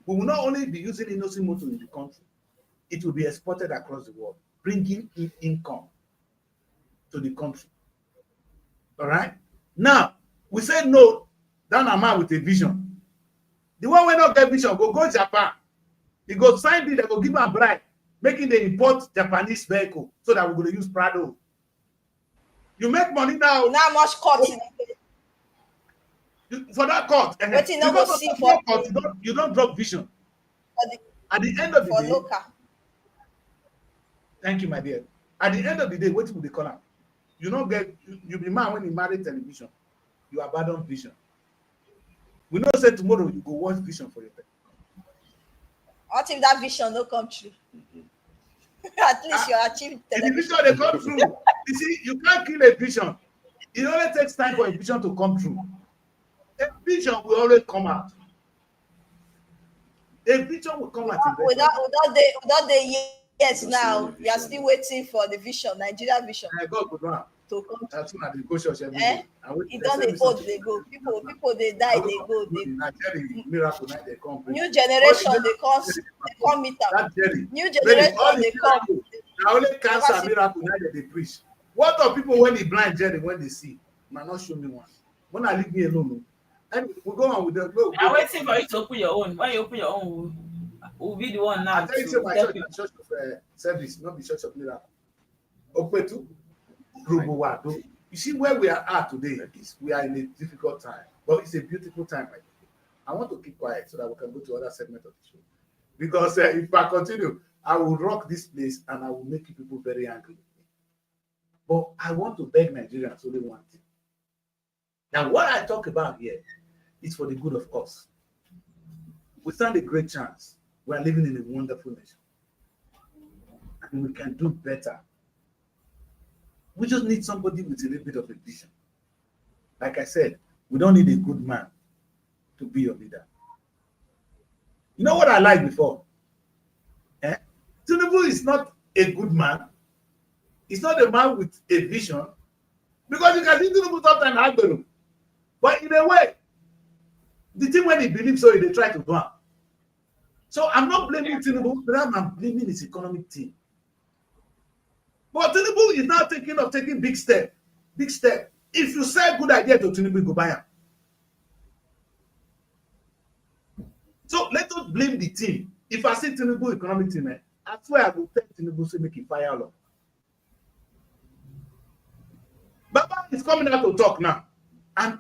we will not only be using innocent motors in the country, it will be exported across the world, bringing in income to the country. All right. Now we say no. That a man with a vision. The one wey not get vision go Japan. He go sign deal. They go give am bribe, making they import Japanese vehicle so that we go use Prado. You make money now Now much cut in for that court. Wetin no go Because of see that for- court, you don't drop vision. for the At the end of the for day, local. thank you, my dear. At the end of the day, what will they call am? You don't get you be man when you marry television. You abandon vision. We know say tomorrow you go watch vision for your pet. What if that vision no come true? At least you achieve The television. vision they come true. You see, you can't kill a vision. It only takes time for a vision to come true. A vision will always come out. A vision will come out. Without the yes now, you are still waiting for the vision, Nigeria vision God go down. to come. That's when I dey go church every Eh? day. And wait, It they don't say they me old, something. they go. People they die, they go. Na Jerry miracle night they come. New generation they come meet am. That Jerry. New All generation the they come. miracle, na only cancer see- miracle night they preach. What of people when he blind Jerry when they see? Na not show me one. When I leave me alone. And we go on with the go. I'm waiting for you to open your own. When you open your own, we'll be the one now I tell you, to say my tell church people. na church of service, not the church of miracle. Opetu, Rubuwado. You see where we are at today is we are in a difficult time, but it's a beautiful time. Right? I want to keep quiet so that we can go to other segment of the show. Because if I continue, I will rock this place and I will make you people very angry. But I want to beg Nigerians only one thing. Now, what I talk about here is for the good of us. we stand a great chance. We are living in a wonderful nation. And we can do better. We just need somebody with a little bit of a vision. Like I said, we don't need a good man to be your leader. You know what I liked before? Tinubu is not a good man. He's not a man with a vision. Because you can see Tinubu sometimes Agbero. But in a way, the thing when he believes so, they try to do it. So I'm not blaming Tinubu, but I'm blaming his economic team. But Tinubu is now taking big step. Big step. If you say a good idea to Tinubu, go buy him. So let us blame the team. If I see Tinubu economic team, I swear I will tell Tinubu to make it fire law. Baba is coming out to talk now. And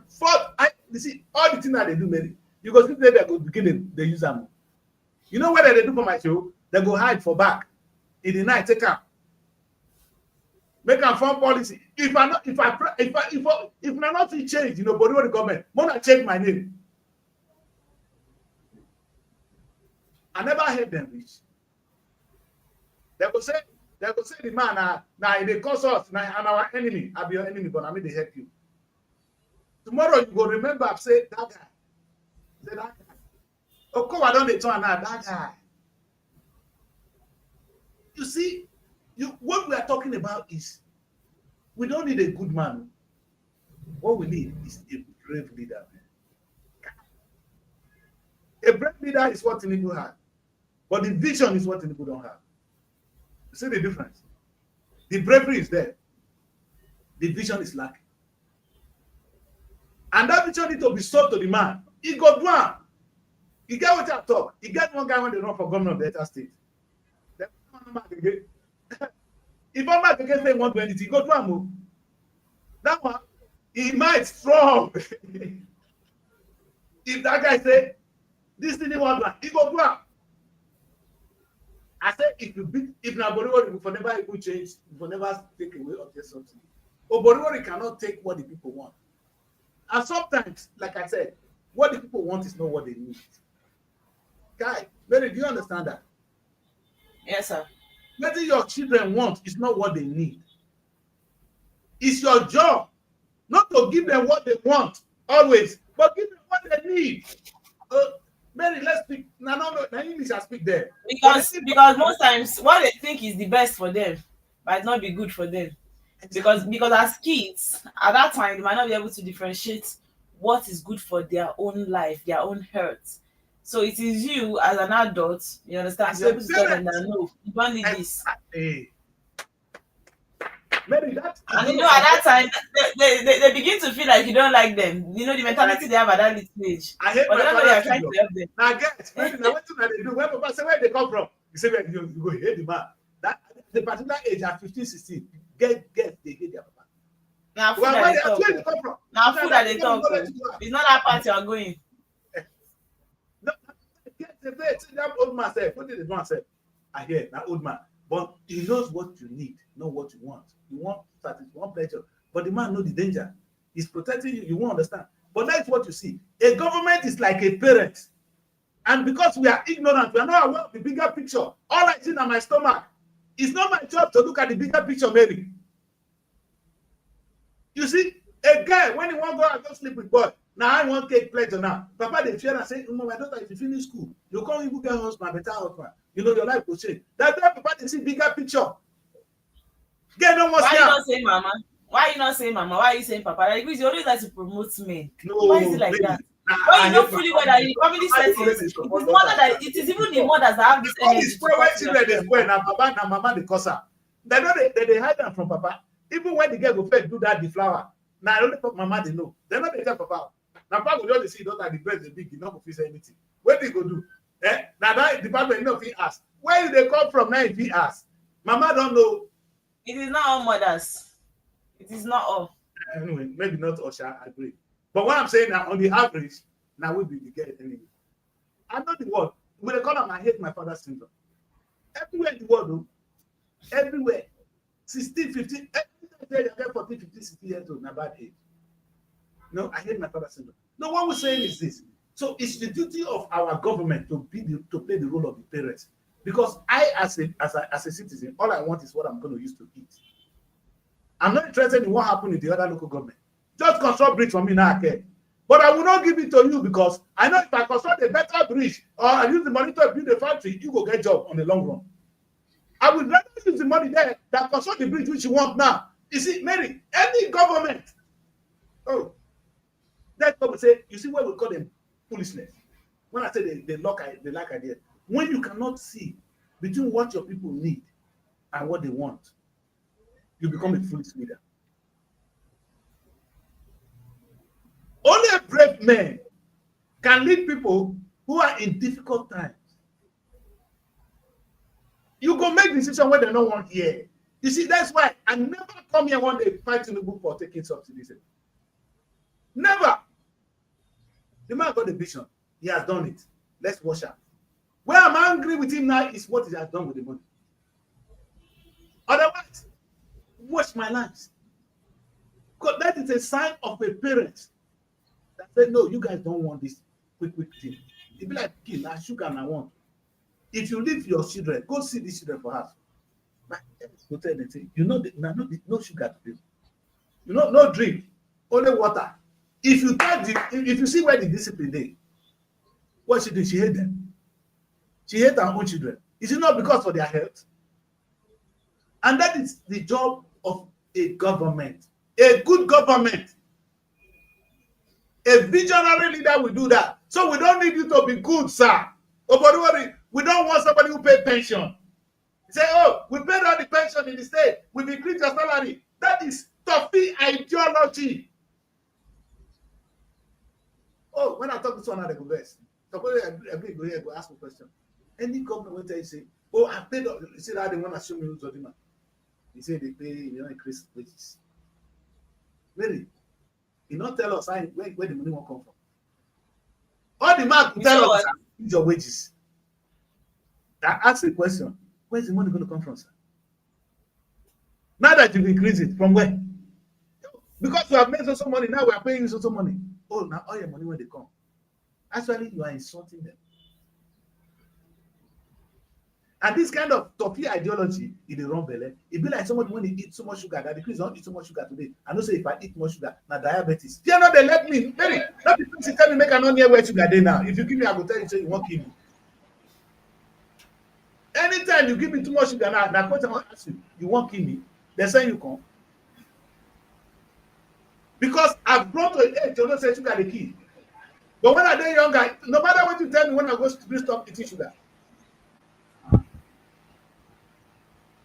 you see, all the things that they do, maybe, you go see they go begin they use them. You know what they do for my show? They go hide for back. In the night, take up. Make a foreign policy. If I not change, you know, body of the government, wanna change my name. I never heard them reach. They go say the man now they cause us now and our enemy. I'll be your enemy, but I mean they help you. Tomorrow you go remember say that guy. Say that guy. Of course, I don't turn now that guy. You see, what we are talking about is we don't need a good man. What we need is a brave leader. A brave leader is what Tinubu has, but the vision is what Tinubu don't have. You see the difference? The bravery is there. The vision is lacking. And that vision needs to be sold to the man. He go do am. You get what I talk. You get one guy when they run for governor of the Delta State. If one man can say 120, he go do am. That one, he might strong. If that guy say, this thing one man, he go do am. I said, if Naboriwori for never even change, for never take away of their subsidy. Oboriwori cannot take what the people want. And sometimes, like I said, what the people want is not what they need. Guy, Mary, do you understand that? Yes, sir. What your children want is not what they need. It's your job not to give them what they want always, but give them what they need. Mary, let's speak. No, English I speak there. Because most times what they think is the best for them might not be good for them. Because as kids, at that time, they might not be able to differentiate what is good for their own life, their own health. So it is you as an adult, you understand, you're able to tell them that no, you don't need this. Maybe that, and you know, at that time, they begin to feel like you don't like them. You know, the mentality they have at that little age. I hate but they don't know you're trying to help them. Now, guys, what they do? When Papa say where they come from, you say where you go hate the man. That the particular age at 15, 16, get they hate their papa. Now, food that they talk. Where they come from? Now, food that they talk. It's not that part you're going. No, that old man said, what did the man say? I hear that old man. But he knows what you need, not what you want. You want pleasure. But the man knows the danger. He's protecting you. You won't understand. But that's what you see. A government is like a parent. And because we are ignorant, we are not aware of the bigger picture. All I see in my stomach. It's not my job to look at the bigger picture, Mary. You see, a guy, when he want to go and go sleep with boy, now I want to take pleasure now. Papa, they fear and say, my daughter, if you finish school, you can't even get a husband, better husband. You know, your life will change. That's why Papa, they see bigger picture. Get no more. Why you not saying mama? Why you not saying mama? Why are you saying papa? Like, you always like to promote men. No, why is it like that? When you know fully well that in family settings, it is even the mothers that have this energy. Children is when now Papa and Mama they cause her. They know they hide them from Papa. Even when the girl go first do that the flower. Now only Mama they know. They know they tell Papa. Now Papa go just see daughter the breast is big, you not go feel anything. What they go do? Now that department you know if he ask. Where do they come from now if he ask? Mama don't know. It is not all mothers. It is not all. Anyway, maybe not all shall agree. But what I'm saying now, on the average, now we be the girl anyway. I know the word. When they call them, I hate my father's syndrome. Everywhere in the world, though, everywhere. 16, 15, every day 14, 15, 16 years old, not bad age. No, I hate my father's syndrome. No, what we're saying is this. So it's the duty of our government to play the role of the parents. Because I, as a citizen, all I want is what I'm going to use to eat. I'm not interested in what happened in the other local government. Just construct bridge for me now, okay? But I will not give it to you because I know if I construct a better bridge or I use the money to build a factory, you will get job on the long run. I would rather use the money there than construct the bridge which you want now. You see, Mary, any government, that government say, you see what we call them foolishness. When I say they lack ideas, when you cannot see between what your people need and what they want, you become a foolish leader. Only a brave man can lead people who are in difficult times. You go make decisions when they don't want here. You see, that's why I never come here one day fighting the book for taking subsidies. Never. The man got the vision. He has done it. Let's wash out. Where I'm angry with him now is what he has done with the money. Otherwise, wash my lives. Because that is a sign of a parent that said, no, you guys don't want this quick thing. It be like, kill, I sugar and I want. If you leave your children, go see these children for us. Go tell them, you know, no sugar to them. You know, no drink, only water. If you see where the discipline is, what she did, she hate them. She hate her own children. Is it not because of their health? And that is the job of a government, a good government. A visionary leader will do that. So we don't need you to be good, sir. We don't want somebody who pay pension. Say, oh, we paid all the pension in the state. We increase your salary. That is Toffee ideology. Oh, when I talk to someone, they go best. Suppose I go here, go ask a question. Any government will tell you, say, oh, I paid. You see that they want to show me who's the man. He say they pay, increase wages. Really? You not tell us where the money won't come from. All the man will tell us is your wages. I ask the question, where's the money going to come from, sir? Now that you've increased it, from where? Because you have made so money, now we are paying you so money. Oh, now all your money when they come. Actually, you are insulting them. And this kind of Toffee ideology in the wrong belly, it be like somebody when they eat so much sugar, that the kids don't eat so much sugar today. I know say if I eat more sugar, now diabetes. They not they let me, Mary, not the person tell me make I not near where sugar they now. If you give me, I will tell you, say you won't kill me. Anytime you give me too much sugar now question I ask you, you won't kill me. They say you come. Because I've grown to an age, you don't say sugar the key. But when I was younger, no matter what you tell me when I go to stop eating sugar.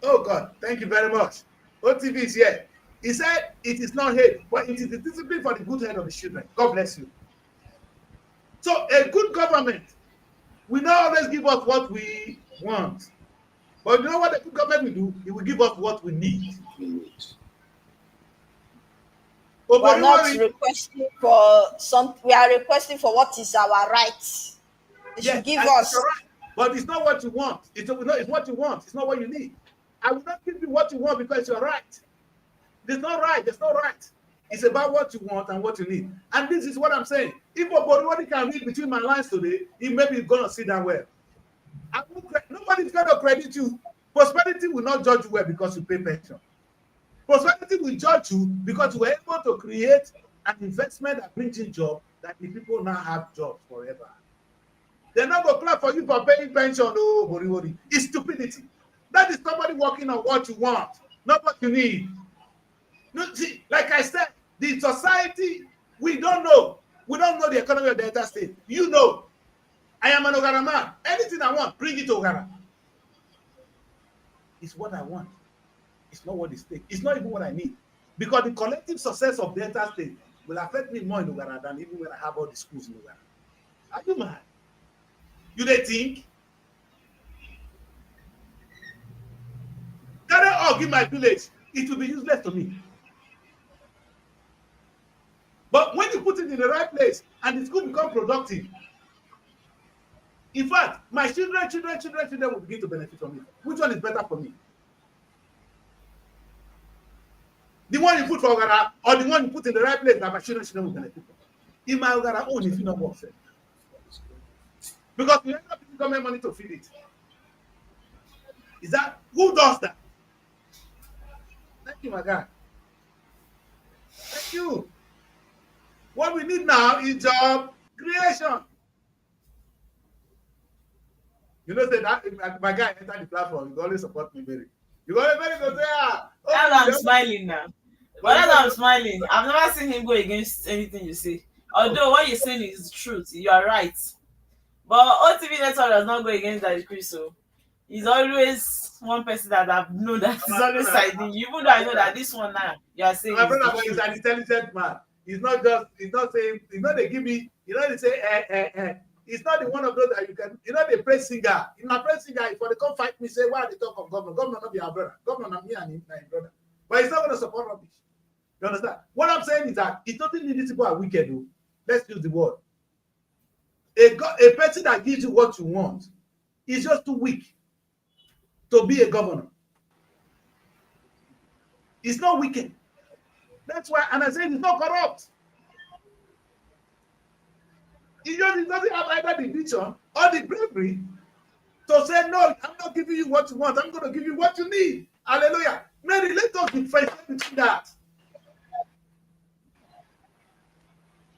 Oh God, thank you very much. OTV is here. He said it is not hate, but it is the discipline for the good head of the children. God bless you. So a good government will not always give us what we want. But you know what a good government will do? It will give us what we need. We're not requesting for we are requesting for what is our right. They should give us. Right. But it's not what you want. It's what you want. It's not what you need. I will not give you what you want because you're right. There's no right. There's no right. It's about what you want and what you need. And this is what I'm saying. If nobody can read between my lines today, he may be going to sit down well. Nobody's going to credit you. Prosperity will not judge you well because you pay pension. Prosperity will judge you because you were able to create an investment that brings in jobs that the people now have jobs forever. They're not going to clap for you for paying pension. No, worry. It's stupidity. That is somebody working on what you want, not what you need. No, see, like I said, the society, we don't know. We don't know the economy of the Delta State. You know. I am an Ogara man. Anything I want, bring it to Ogara. It's what I want. It's not what the state. It's not even what I need. Because the collective success of Delta State will affect me more in Ogara than even when I have all the schools in Ogara. Are you mad? You they think? Can I all give my village? It will be useless to me. But when you put it in the right place and the school become productive, in fact, my children will begin to benefit from it. Which one is better for me? The one you put for Ogara or the one you put in the right place that my children will benefit from? In my Ogara own, if you not work, Because we end up giving government money to feed it. Is that who does that? Thank you, my guy. Thank you. What we need now is job creation. You know, say that my guy entered the platform, you always support me, very. You always very go say, That's why I'm smiling now. But that's why I'm smiling. I've never seen him go against anything you say. Although what you're saying is truth, you are right. But OTV Network does not go against that Chris. So he's always one person that I've known that is always siding. Even though I know that this one now you are saying. My brother is an intelligent man. He's not saying, they give me, they say, It's not the one of those that you can, the praise singer. In my praise singer, if they come fight me, say, why they talk of governor? Governor not be our brother. Governor not me and his brother. But he's not going to support rubbish. You understand? What I'm saying is that it doesn't mean these people are wicked. Though. Let's use the word. A person that gives you what you want is just too weak to be a governor. It's not wicked. That's why, and I said it's not corrupt. He doesn't have either the vision or the bravery to say, no, I'm not giving you what you want. I'm going to give you what you need. Hallelujah. Mary, let us differentiate between that.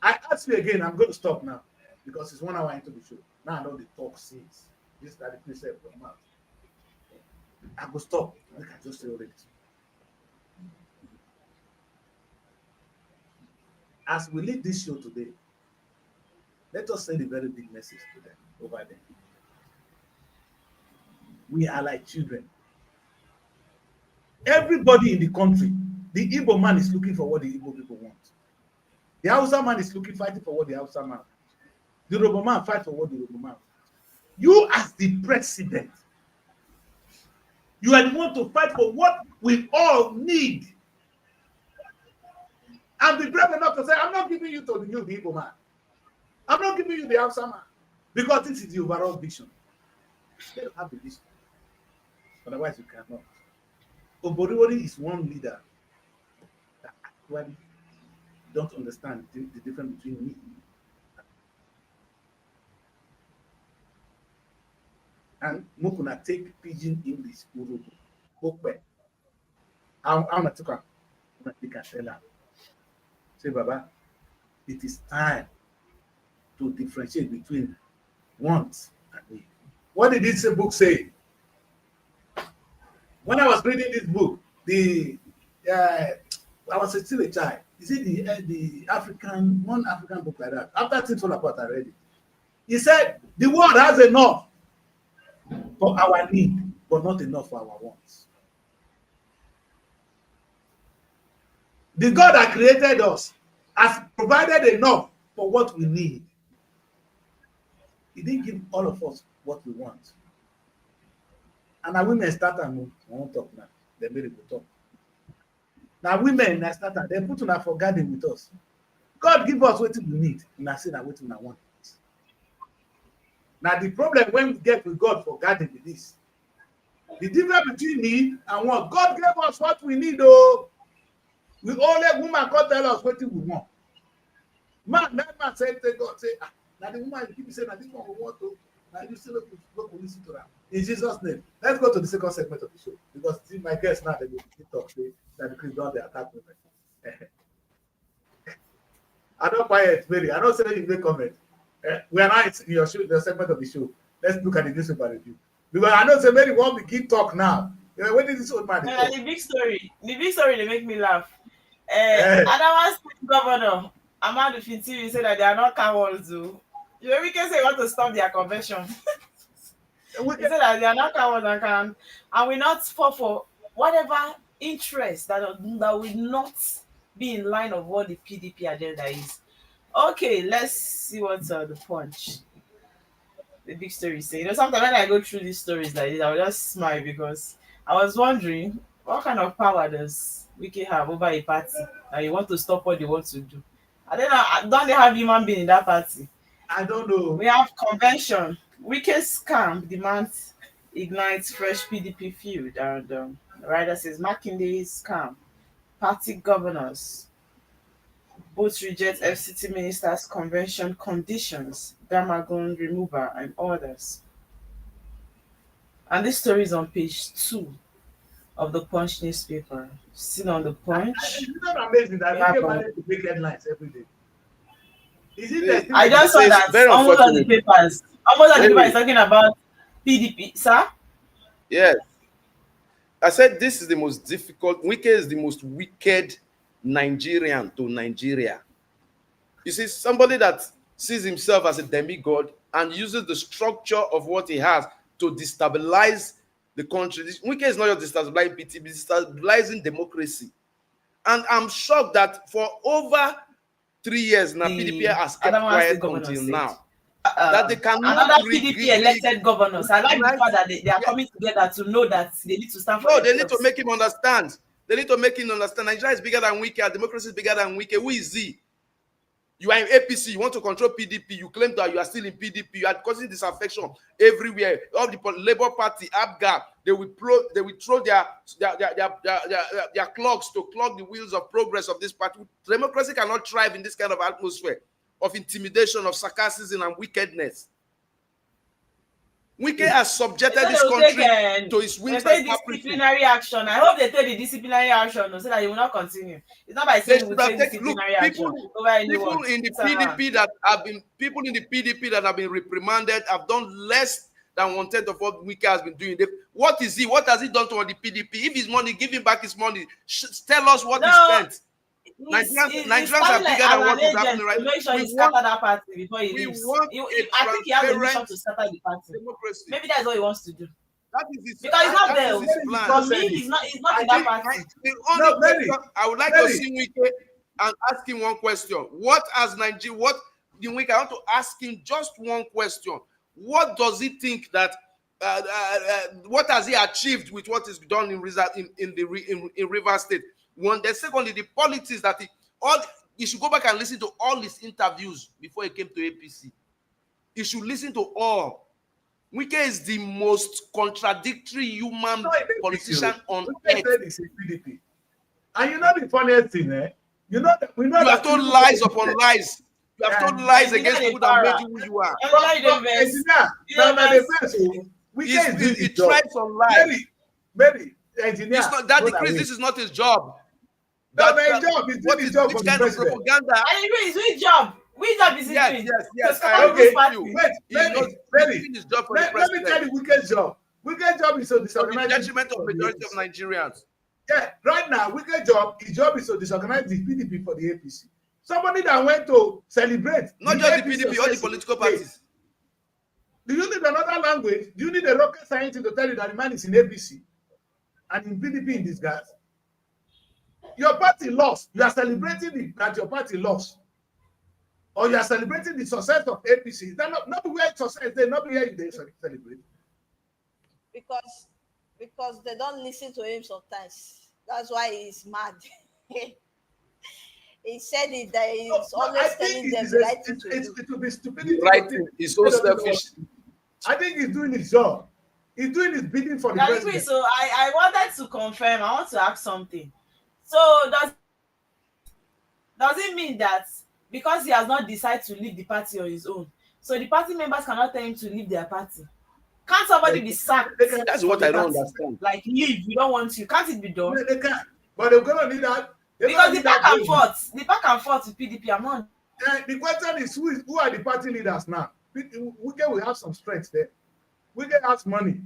I ask you again, I'm going to stop now because it's 1 hour into the show. Now I know the talk since. This is the precept from mouth. I will stop. I can just say already. As we leave this show today, let us send a very big message to them over there. We are like children. Everybody in the country, the Igbo man is looking for what the Igbo people want. The Hausa man is fighting for what the Hausa man wants. The Yoruba man fight for what the Yoruba man wants. You as the president, you are the one to fight for what we all need. And be brave enough to say, I'm not giving you to the Igbo man. I'm not giving you the Hausa man. Because this is the overall vision. They don't have the vision. Otherwise, you cannot. Oboribori is one leader that actually don't understand the difference between me and Mukuna take pidgin English. I'm not talking. They can tell her. Say, Baba, it is time to differentiate between wants and need. What did this book say? When I was reading this book, I was still a child. You see the one African book like that. After things fall apart, I read it. He said the world has enough for our need, but not enough for our wants. The God that created us has provided enough for what we need. He didn't give all of us what we want. And our women start and move. I won't talk now. They made it talk. Now women that start and they put on for garden with us. God give us what we need. And I say that what we want. Now the problem when we get with God for garden with this. The difference between need and want. God gave us what we need, though. We only woman can't tell us what we want. Man said to God, say, now the woman keep saying that this one we want to. Now you still look listen to that. In Jesus' name. Let's go to the second segment of the show. Because see my guests now they will talk that the Chris don't attack women. I don't buy it, Mary. I don't say anything in comment. We are not in your show, the segment of the show. Let's look at the newspaper review. Because I know say Mary want to keep talk now. When did this old man talk? The big story they make me laugh. Adamawa State Governor Ahmadu Fintiri said that they are not cowards. We can say want to stop their convention. He said that they are not cowards and will not fall for whatever interest that will not be in line of what the PDP agenda is. Okay, let's see what's the punch. The big story say. Sometimes when I go through these stories like this, I will just smile because I was wondering what kind of power does Wike have over a party that you want to stop what they want to do. I don't know. Don't they have human being in that party? I don't know. We have convention. Wike scam demands ignites fresh PDP feud. And the writer says Makinde scam. Party governors. Both reject FCT minister's convention conditions, Damagun removal, and others. And this story is on page 2 of the Punch newspaper. Still on the Punch. It's not amazing that we manage to make headlines every day. Is it that I just saw that almost all the papers. Almost all the papers talking about PDP, sir. Yes. I said this is the most difficult. Wike is the most wicked Nigerian to Nigeria. You see, somebody that sees himself as a demigod and uses the structure of what he has to destabilize the country. Wike is not just destabilizing PTP, it's destabilizing democracy. And I'm shocked that for over 3 years now, PDP has kept quiet until now. That they cannot another PDP elected governors. I like the fact that they are coming together to know that they need to stand for themselves. They need to make him understand. They need to make him understand. Nigeria is bigger than Wike. Our democracy is bigger than Wike. Who is he? You are in APC. You want to control PDP. You claim that you are still in PDP. You are causing disaffection everywhere. All the Labour Party, ABGA, they will throw their clogs to clog the wheels of progress of this party. Democracy cannot thrive in this kind of atmosphere of intimidation, of sarcasm, and wickedness. Wike has subjected this country to his wings and disciplinary action. I hope they take the disciplinary action so that he will not continue. It's not by saying we take disciplinary action over anyone. People in the PDP that have been reprimanded have done less than 1/10 of what Wike has been doing. What is he? What has he done to the PDP? If his money, give him back his money. Tell us what he spent. Nigerians are bigger than what is happening right now. Make sure he scatter that party before he leaves. I think he has a mission to scatter the party. Democracy. Maybe that's what he wants to do. That is his, because he's not there. For me, he's not in that party. I would like to see Wike and ask him one question. What has Nigeria? What the Wike? I want to ask him just one question. What does he think that? What has he achieved with what is done in Rivers State? One, then secondly, the politics that you should go back and listen to all his interviews before he came to APC. You should listen to all. Wike is the most contradictory human politician on earth. PDP. And you know the funniest thing, eh? You have told lies upon lies. You have told lies against people that made you who you are. He thrives on lies. Engineer, this is not his job. That's my job. It's not his job. Which kind of propaganda? I agree. It's his job. Which job is he doing? Yes. Okay. Let me tell you Wike's job. Wike's job is to disorganize the detriment of majority of Nigerians. Yeah, right now, his job is to disorganize the PDP for the APC. Somebody that went to celebrate. Not just the PDP, all the political parties. Do you need another language? Do you need a rocket scientist to tell you that the man is in APC and in PDP in disguise? Your party lost. You are celebrating that your party lost. Or you are celebrating the success of APC. That not where success, they not where they celebrate. Because they don't listen to him sometimes. That's why he's mad. He said it that he's always telling them the right thing to do. It will be stupidity. Right thing. He's so selfish. I think he's doing his job. He's doing his bidding for the president. So I wanted to confirm. I want to ask something. So does it mean that because he has not decided to leave the party on his own, so the party members cannot tell him to leave their party? Can't somebody be sacked? That's what I don't understand. Like, leave, we don't want you. Can't it be done? They can, but they're gonna need that. Because the back and forth with PDP, I'm on. The question is who are the party leaders now? Wike will have some strength there. Wike has money.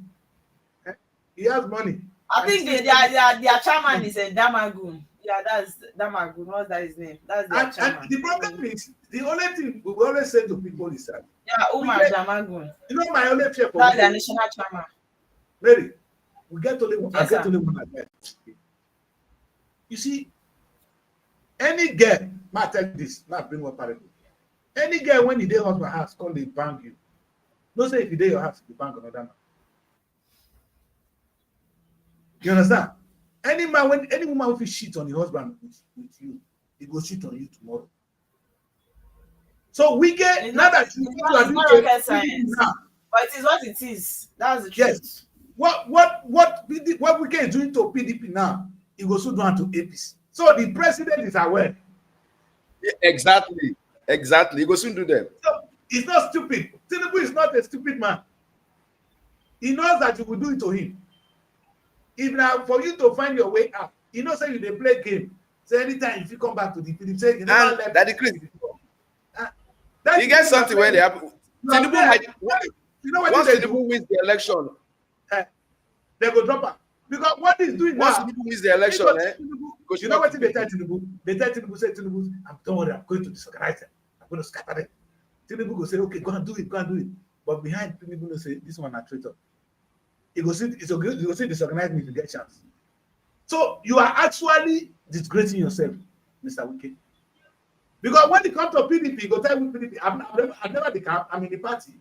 He has money. I think their chairman is a Damagun. Yeah, that's Damagun. What's that his name? That's their chairman. And the problem is, the only thing we always say to people is that Umar Damagun. You know my only fear for that's the national chairman. Mary, we get to live. Yes, I get to live with my bed. You see, any girl, I tell you this, not bring one parable. Any girl when you dey husband house, come they bang you. No say if you dey your house, you bang another man. You understand? Any woman will cheat on your husband with you, he will cheat on you tomorrow. So we get now that you are doing rocket science, but it is what it is. That's the truth. Yes. What Wike is doing to PDP now, he will soon do to APC. So the president is aware. Exactly. Exactly. You go soon do them. So he's not stupid. Tinubu is not a stupid man. He knows that you will do it to him. If now for you to find your way out, he knows that you they play game. So anytime if you come back to the PDP, say you never And left. that Chris, That you get something where they have. You are Tinubu there. might, You know what once they do? Tinubu wins the election, They go drop her. Because what he's doing once now, Tinubu wins the election, Tinubu, you know what they tell Tinubu? They tell Tinubu, say Tinubu, don't worry, I'm going to disorganize them. I'm going to scatter them. Tinubu go say, okay, go and do it, go and do it. But behind Tinubu will say, this one a traitor. He go say, disorganize me to get chance. So you are actually disgracing yourself, Mr. Wike. Because when it comes to PDP, you go tell me PDP, I've never become, I'm in the party.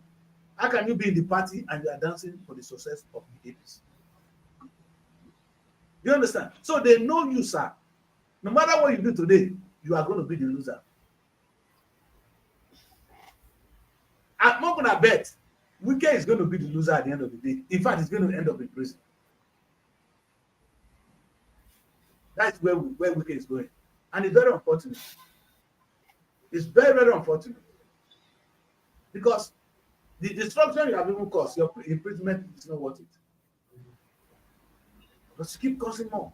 How can you be in the party and you are dancing for the success of the APC? You understand? So they know you, sir. No matter what you do today, you are going to be the loser. I'm not going to bet Wike is going to be the loser at the end of the day. In fact, he's going to end up in prison. That's where Wike is going. And it's very unfortunate. It's very, very unfortunate. Because the destruction you have even caused, your imprisonment is not worth it. Because you keep causing more.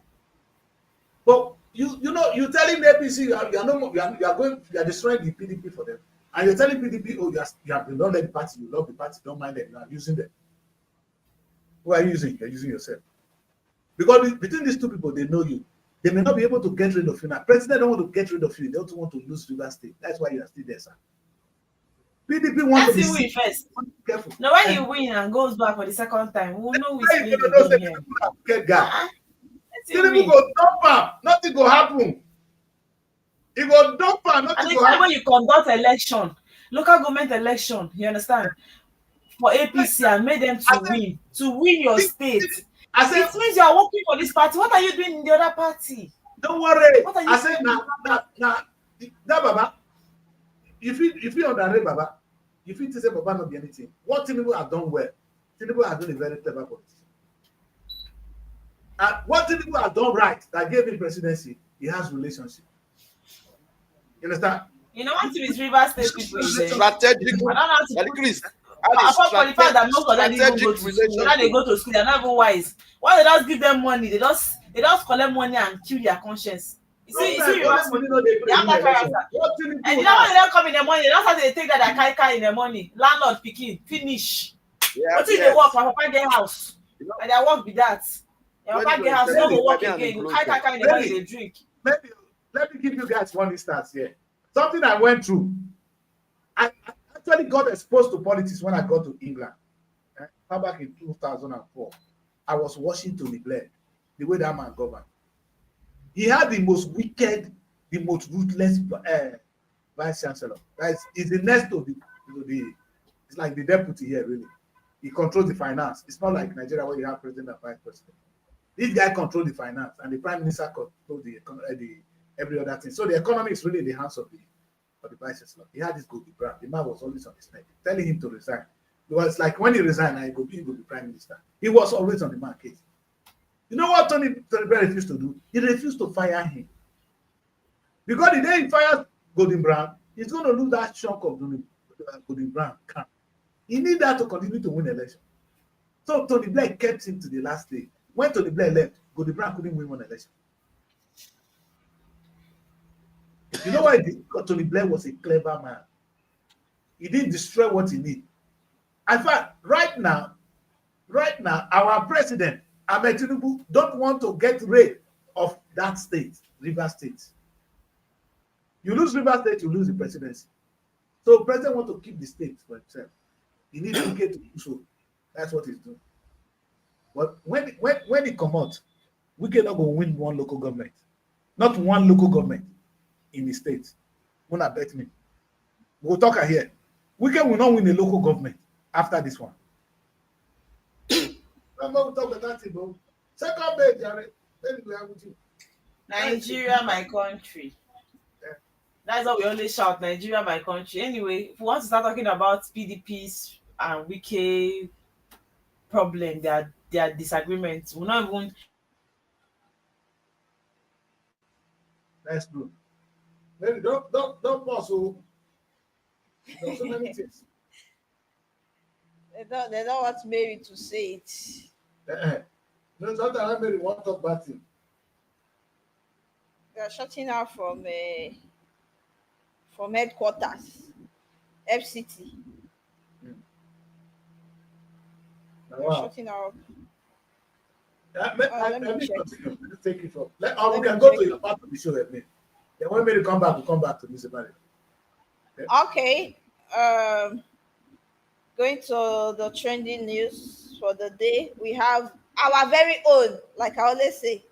But you know, you're telling the APC you are destroying the PDP for them. And you're telling PDP, oh, you have don't let the party, you love the party, don't mind them, you are using them. Who are you using? You're using yourself. Because between these two people, they know you. They may not be able to get rid of you now. President don't want to get rid of you. They don't want to lose River State. That's why you are still there, sir. PDP wants to win first. Careful. Now when you win and goes back for the second time, we'll know we Tinubu go dump am, nothing go happen. He go dump am, nothing go happen. When you conduct election, local government election, you understand, for APC and made them to win your state. It means you are working for this party. What are you doing in the other party? Don't worry. What are you I said now that Baba, if you underrate Baba, if you say Baba not be anything, what Tinubu have done well, Tinubu has done a very clever politician. And what Tinubu have done right that gave him presidency, he has relationship. You understand? You know what is River State people is strategic. I don't know how to Chris, apart from the fact that most of them even go to school. Now they go to school, they're not even wise. Why they just give them money? They just collect money and kill their conscience. You see, River State, they have that character. And you know when they don't come in the money, they don't have to take that kai in the money. Landlord picking, finish. What if they work? My papa get house. And their work be that. Your papa get house, no go work again. You kai in the money they drink. Let me give you guys one instance here. Something I went through. I actually got exposed to politics when I got to England. Back in 2004. I was watching Tony Blair, the way that man governed. He had the most wicked, the most ruthless vice chancellor. He's the next to the it's like the deputy here, really. He controls the finance. It's not like Nigeria where you have president and vice president. This guy controls the finance, and the prime minister controls the every other thing. So the economy is really in the hands of the vice chancellor. He had this Gobi Brown. The man was always on his neck, telling him to resign. It was like when he resigned, he would be prime minister. He was always on the man case. You know what Tony Blair refused to do? He refused to fire him. Because the day he fires Golden Brown, he's going to lose that chunk of Golden Brown camp. He needs that to continue to win election. So Tony Blair kept him to the last day. When Tony Blair left, Golden Brown couldn't win one election. You know why? Because Tony Blair was a clever man. He didn't destroy what he needed. In fact, right now, our president, Ahmed Tinubu, don't want to get rid of that state, River State. You lose River State, you lose the presidency. So the president wants to keep the state for himself. He needs Wike to do so. That's what he's doing. But when he come out, Wike not going to win one local government. Not one local government in the state. Will not bet me. We'll talk here. Wike will not win a local government after this one. We'll talk about that, bro. Second bed, Jared. Nigeria, my country. Yeah. That's what we always shout, Nigeria, my country. Anyway, if we want to start talking about PDP's and Wike problem, their disagreements, we're not even. That's good. Maybe don't pause. So there's so many things. They don't want Mary to say it. No, sometimes Mary want to talk bad thing. They are shutting out from headquarters, FCT. Now, They're wow. shutting out. Let Let me me check. continue. Let's take it from. Let We me can go check. to your part of the show with me. Then when Mary come back, we come back to Mr. Mary. Okay. Going to the trending news for the day, we have our very own, like I always say,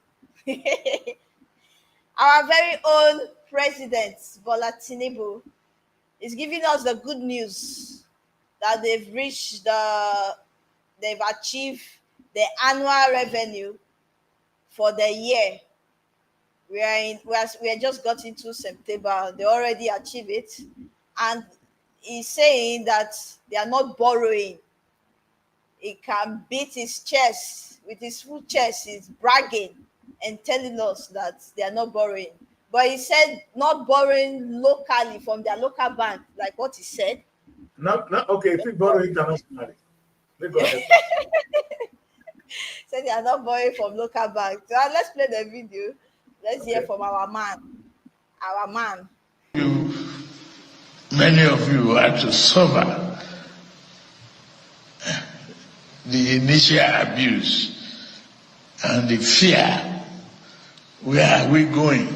our very own president, Bola Tinubu, is giving us the good news that they've achieved the annual revenue for the year. We are just got into September. They already achieved it, and he's saying that they are not borrowing. He can beat his chest with his full chest. He's bragging and telling us that they are not borrowing. But he said not borrowing locally from their local bank, like what he said. Not okay. If we borrow internationally, let's go ahead. Said they are not borrowing from local banks. So let's play the video. Let's hear from our man. Our man. Many of you had to suffer the initial abuse and the fear. Where are we going?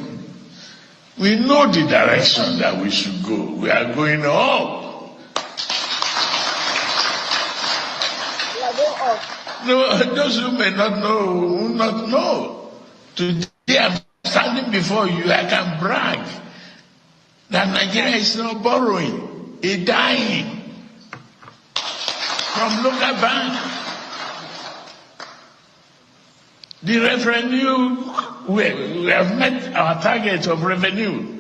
We know the direction that we should go. We are going up. We are going up. No, those who may not know will not know. Today I'm standing before you, I can brag that Nigeria is not borrowing, it's dying from local bank. The revenue, we have met our target of revenue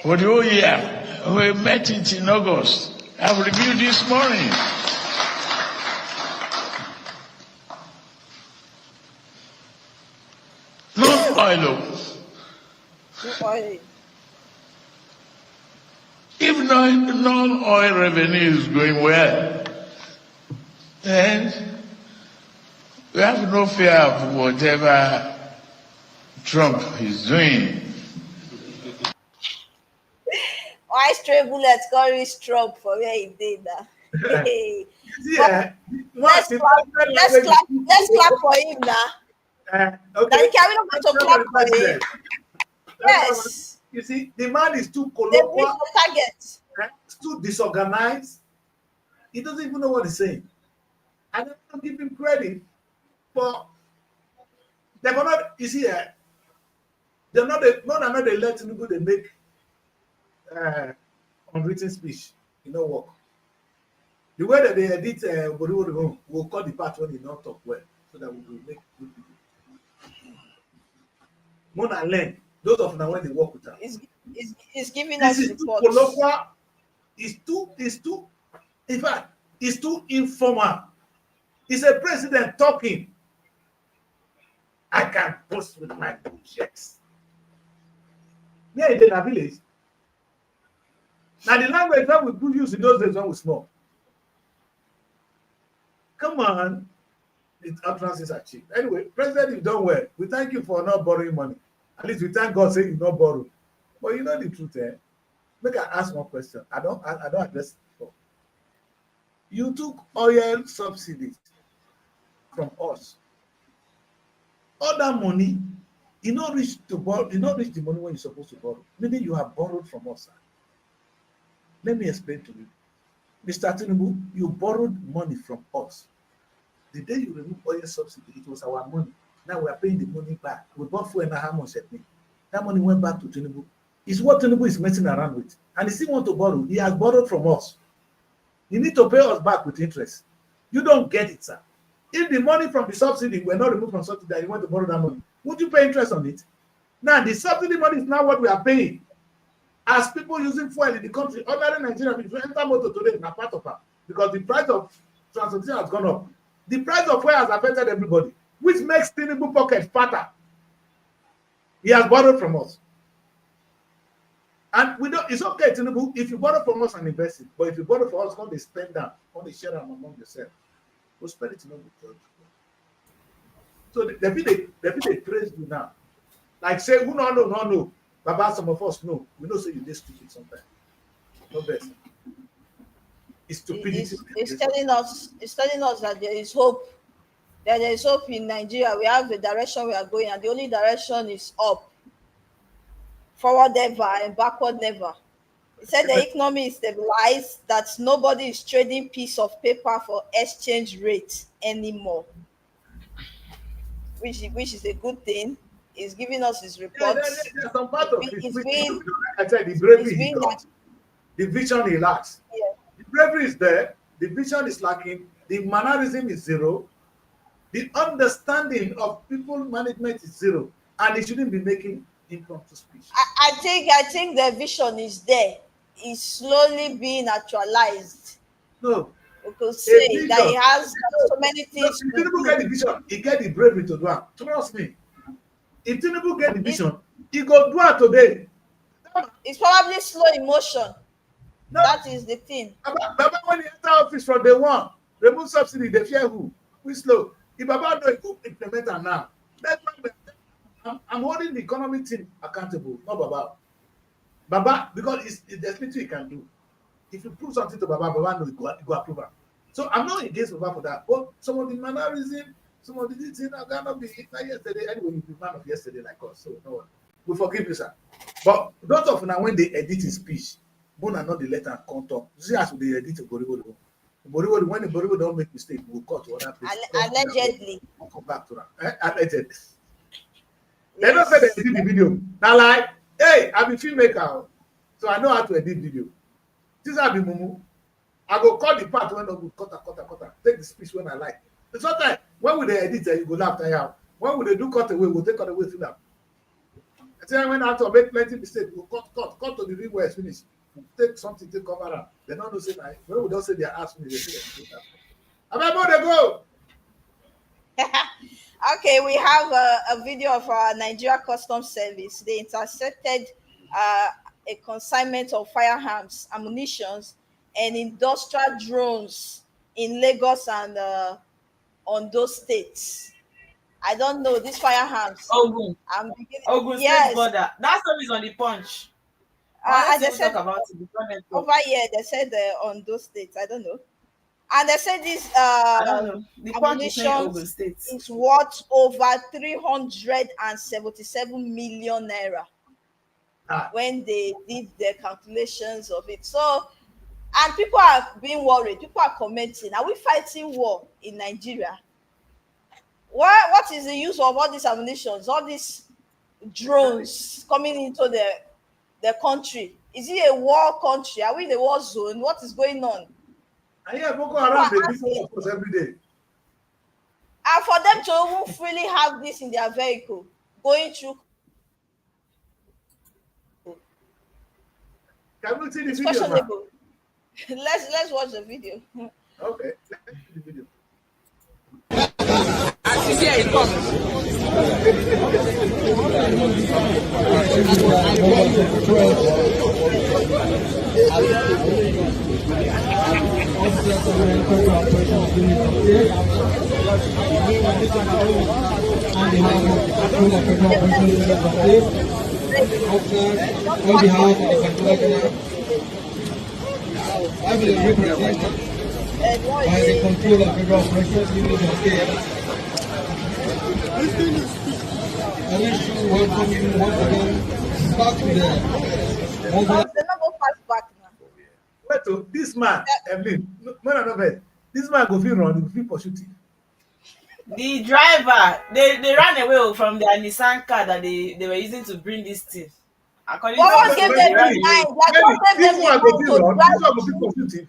for the whole year. We met it in August. I've reviewed this morning. Non-oil. No oil. If non-oil revenue is going well, then we have no fear of whatever Trump is doing. Why stray bullets carry Trump for where he did that? Hey. Yeah. Let's clap for him now. Okay. Can we not go to clap for him? Yes. You see, the man is too They reach colloquial, the target. he's too disorganized. He doesn't even know what he's saying. I don't give him credit, but they're not. You see, they're not. They let Tinubu they make unwritten speech. You know what? The way that they edit we'll cut the part when he not talk well, so that we will make good people. Mona learn. Those of them when they work with her. It's giving This us is too reports. colloquial. It's too, in fact, it's too informal. It's a president talking. I can post with my checks. Yeah, in the village. Now the language that we do use in those days when we small. Come on. The utterances are cheap. Anyway, President, you've done well. We thank you for not borrowing money. At least we thank God saying you not borrow. But you know the truth, eh? Make I ask one question. I don't address it before. You took oil subsidies from us. All that money, you not reach to borrow, you not reach the money when you're supposed to borrow. Meaning you have borrowed from us. Sir. Let me explain to you. Mr. Tinubu, you borrowed money from us. The day you remove oil subsidy, it was our money. Now we are paying the money back. We bought fuel and how much at me. That money went back to Tinubu. It's what Tinubu is messing around with. And he still want to borrow. He has borrowed from us. You need to pay us back with interest. You don't get it, sir. If the money from the subsidy were not removed from subsidy and you want to borrow that money, would you pay interest on it? Now, the subsidy money is now what we are paying. As people using fuel in the country, ordinary Nigeria, if you enter motor today, not part of her, because the price of transportation has gone up. The price of fuel has affected everybody, which makes Tinubu pocket fatter. He has borrowed from us. And we don't. It's okay, Tinubu, if you borrow from us and invest it. But if you borrow from us, come they spend them, come they share them among yourself. We'll spend it, Tinubu. So they praise you now. Like say, who no. Baba, some of us know. We know say you just stupid sometimes. No best. It's stupidity. It's telling us that there is hope. That there is hope in Nigeria. We have the direction we are going, and the only direction is up. Forward never and backward never. He said the economy is stabilized, that nobody is trading piece of paper for exchange rate anymore. Which is a good thing. He's giving us his reports. There's some part of it. been- I said the bravery it's he been got. The vision he lacks. Yeah. The bravery is there. The vision is lacking. The mannerism is zero. The understanding of people management is zero. And he shouldn't be making impromptu speech. I think the vision is there. It's slowly being actualized. No. We could say that he vision. has so many things If to Tinubu do. get the vision, he get the bravery to do it. Trust me. If Tinubu get the vision, he go do it today. It's probably slow emotion. No. That is the thing. Baba, when he enter office from day one, remove subsidy, they fear who? We slow. If Baba know he go implement it now, I'm holding the economic team accountable, not Baba. Baba, because there's little he can do. If you prove something to Baba, Baba knows he go approve it. So I'm not against Baba for that. But some of the mannerism, some of the things are gonna be like yesterday. Anyway, you be man of yesterday like us. So no, we forgive you, sir. But not often now when they edit his speech, Bona not the letter and come talk. You see as they edit Boriwo. Boriwo, when the Boriwo don't make mistake, we'll cut to other place. Allegedly. We'll come back to that. Allegedly. They don't say they edit the video. Now like, hey, I'm a filmmaker, so I know how to edit video. This is how be mumu. I go cut the part when I go cut. Take the speech when I like. Sometimes when we they edit, you go laugh tire. When we they do cut away, we'll take cut away through that. I say when I have to make plenty mistake, we'll cut to the real where it's finished. We'll take something to cover up. They don't know say that. When we don't say they ask me, they say that. I mean, more they go. Okay, we have a video of our Nigeria Customs Service. They intercepted a consignment of firearms, ammunitions, and industrial drones in Lagos and Ondo states. I don't know these firearms. Ogun. Ogun State border. That story is on the Punch. They said talk about it. over here they said Ondo states. I don't know. And they said this I don't know. The Punch is saying Ogun ammunition State. is worth over 377 million naira when they did the calculations of it. So, and people are being worried. People are commenting. Are we fighting war in Nigeria? What is the use of all these ammunitions, all these drones coming into the country? Is it a war country? Are we in a war zone? What is going on? And yeah, Boko Haram, they beat us every day. And for them to even freely have this in their vehicle, going through. Can we see the It's video, man? questionable. Let's watch the video. Okay, let's see the video. On behalf of the controller, I will represent by the controller of federal operations unit of care. I wish to welcome you once again back to the mobile. They're not going fast back now. Wait, oh, this man, Evelyn, this man go feel run, he go feel pursue thief. The driver, they ran away from their Nissan car that they were using to bring this thing. According But what to gave the them driver, the mind? Like, what gave This them one the go mind feel to run, drive? this one go feel pursue thief.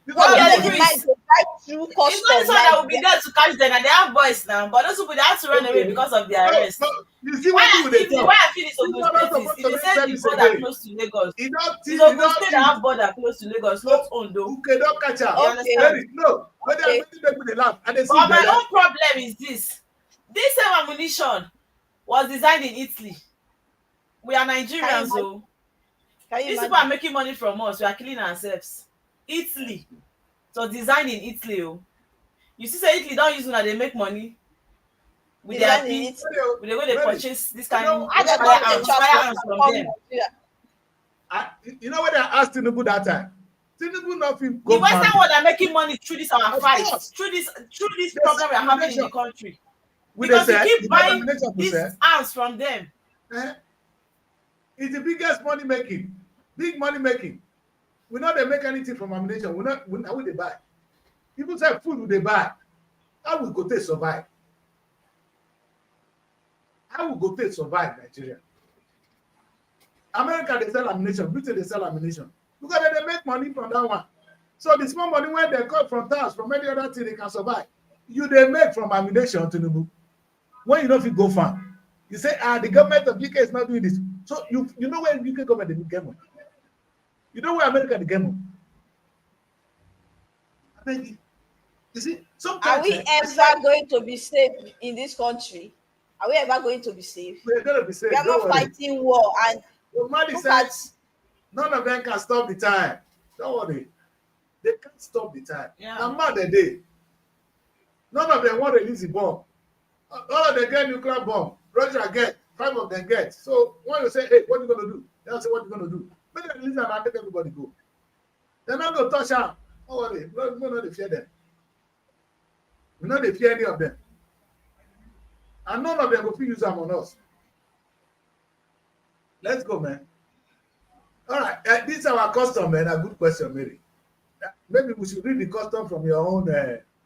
This What one Yeah, gave go them the they feel- mind to drive through it's not this custom? one that will be there to catch them, and they have boys now. But those people they have to run away because of their arrest. No, you see Why what I people they feel talk. why I feel this People Ogun are not State supposed is to they make said the service border again. close to Lagos. He don't It's thief, Ogun State that have border close to Lagos, not Ondo. Okay, don't catch her. You Okay. understand? Very, no, when they Okay. are making them with the laugh, and they see But my better. own problem is this. This same ammunition was designed in Italy. We are Nigerians, Can you so Can you These imagine? people are making money from us. We are killing ourselves. Italy. So design in Italy. Oh. You see, say Italy don't use una they make money with their Design in pin. Italy. With the way they Really? purchase this You kind know, of How they what come they to firearms transport from come them. Nigeria? you know what they asked Tinubu that time? Tinubu not fit The go Western farm. world are making money through this our Of fight, course. through this They problem we are sell having in the ammunition. country. We Because they we say, keep you know the buying ammunition we these say? arms from them. It's the biggest money making. Big money making. We know they make anything from ammunition. How will they buy? People say food will they buy. How will go take survive? How will go take survive Nigeria? America they sell ammunition, Britain they sell ammunition. Because they make money from that one. So the small money when they cut from tax, from any other thing they can survive. You they make from ammunition to the when you know if you go farm. You say, the government of UK is not doing this. So you know where UK government they get money. You know where America they get money. I mean, you see, Are sometimes we ever going to be safe in this country? Are we ever going to be safe? we're gonna be safe. We are Don't not worry. fighting war, and Well, Mali look said at none of them can stop the time. Don't worry. They can't stop the time. Yeah. Now mad the day. None of them want to release the bomb. All of them get nuclear bomb. Russia get, 5 of them get. So when you say, hey, what are you gonna do? They'll say, what are you gonna do? Make them release and let everybody go. They're not gonna touch them. Don't worry. We don't fear them. We don't fear any of them. And none of them will use them on us. Let's go, man. All right, this is our custom, man. A good question, Mary. Maybe we should read the custom from your own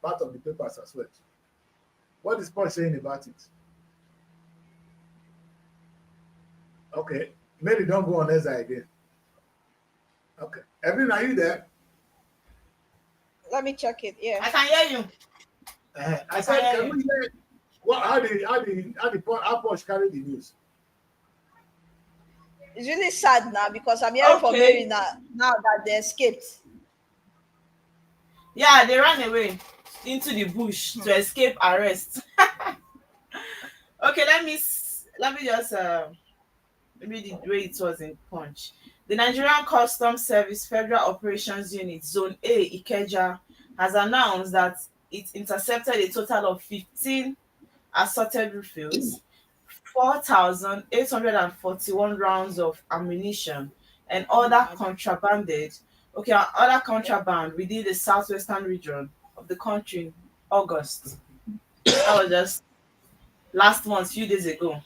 part of the papers as well. What is Paul saying about it? Okay, Mary, don't go on Ezra again. Okay, Evelyn, are you there? let me check it. Yeah. I can hear you. I said, can we hear how Paul carry the news? It's really sad now because I'm hearing from Okay. Mary now that they escaped. Yeah, they ran away into the bush to escape arrest. Okay, let me just maybe the way it was in Punch. The Nigerian Customs Service Federal Operations Unit Zone A Ikeja has announced that it intercepted a total of 15 assorted refills, 4,841 rounds of ammunition, and other contraband within the southwestern region of the country in August. That was just last month, few days ago.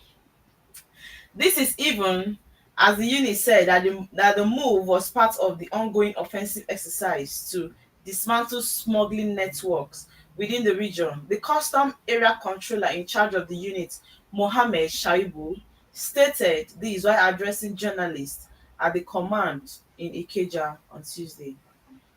This is even as the unit said that the move was part of the ongoing offensive exercise to dismantle smuggling networks within the region. The custom area controller in charge of the unit, Mohammed Shaibu, stated this while addressing journalists at the command in Ikeja on Tuesday.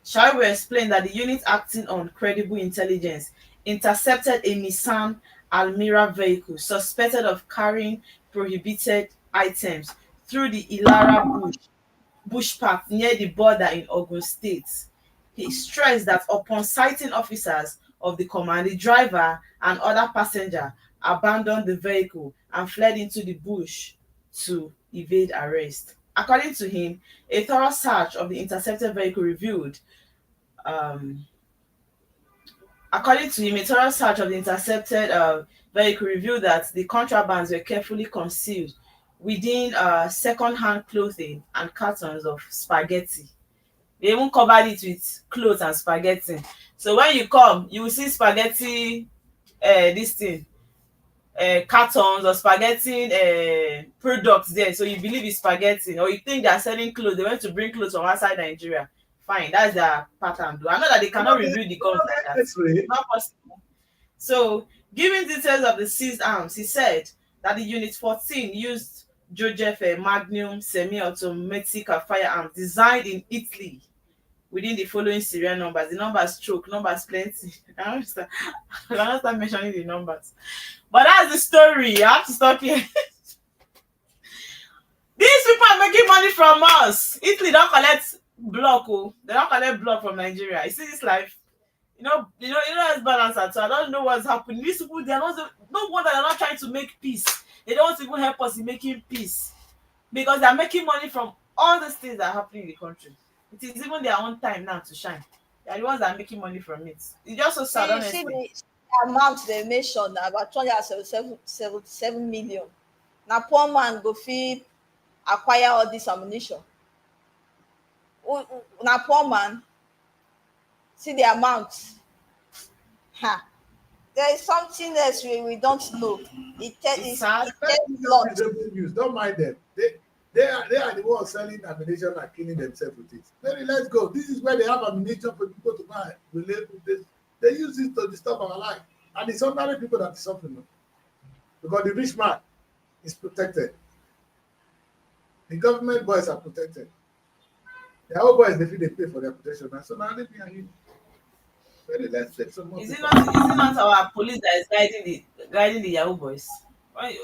Shaibu explained that the unit, acting on credible intelligence, intercepted a Nissan Almira vehicle suspected of carrying prohibited items through the Ilara bush path near the border in Ogun State. He stressed that upon sighting officers of the command, the driver and other passenger abandoned the vehicle and fled into the bush to evade arrest. According to him, a thorough search of the intercepted vehicle revealed that the contrabands were carefully concealed within second-hand clothing and cartons of spaghetti. They even covered it with clothes and spaghetti. So when you come, you will see spaghetti, cartons or spaghetti products there. So you believe it's spaghetti, or you think they are selling clothes. They went to bring clothes from outside Nigeria. Fine, that's their pattern. I know that they cannot reveal the guns like that. It's not possible. So, giving details of the seized arms, he said that the Unit 14 used Joseph Magnum semi-automatic firearms designed in Italy within the following serial numbers. The numbers stroke, numbers plenty. I don't start mentioning the numbers. But that's the story. I have to stop here. These people are making money from us. Italy don't collect block. They don't collect block from Nigeria. You see this life? You know, it's balance at all. I don't know what's happening. These people, they are not no wonder they're not trying to make peace. They don't even help us in making peace because they're making money from all these things that are happening in the country, it is even their own time now to shine. They are the ones that are making money from it. It's just so sad, See honestly. the amount they mentioned about 277 million. Now poor man go fit acquire all this ammunition. Now poor man, see the amount. Ha. There is something else we don't know. It's sad. Lot. Don't mind them. They are the ones selling ammunition and killing themselves with it. Maybe let's go. This is where they have ammunition for people to buy. They use it to disturb our life. And it's ordinary people that is suffering. Because the rich man is protected. The government boys are protected. The old boys, they feel they pay for their protection. And so now let me and you. Maybe let's take some more. Is it not our police that is guiding the Yahoo boys?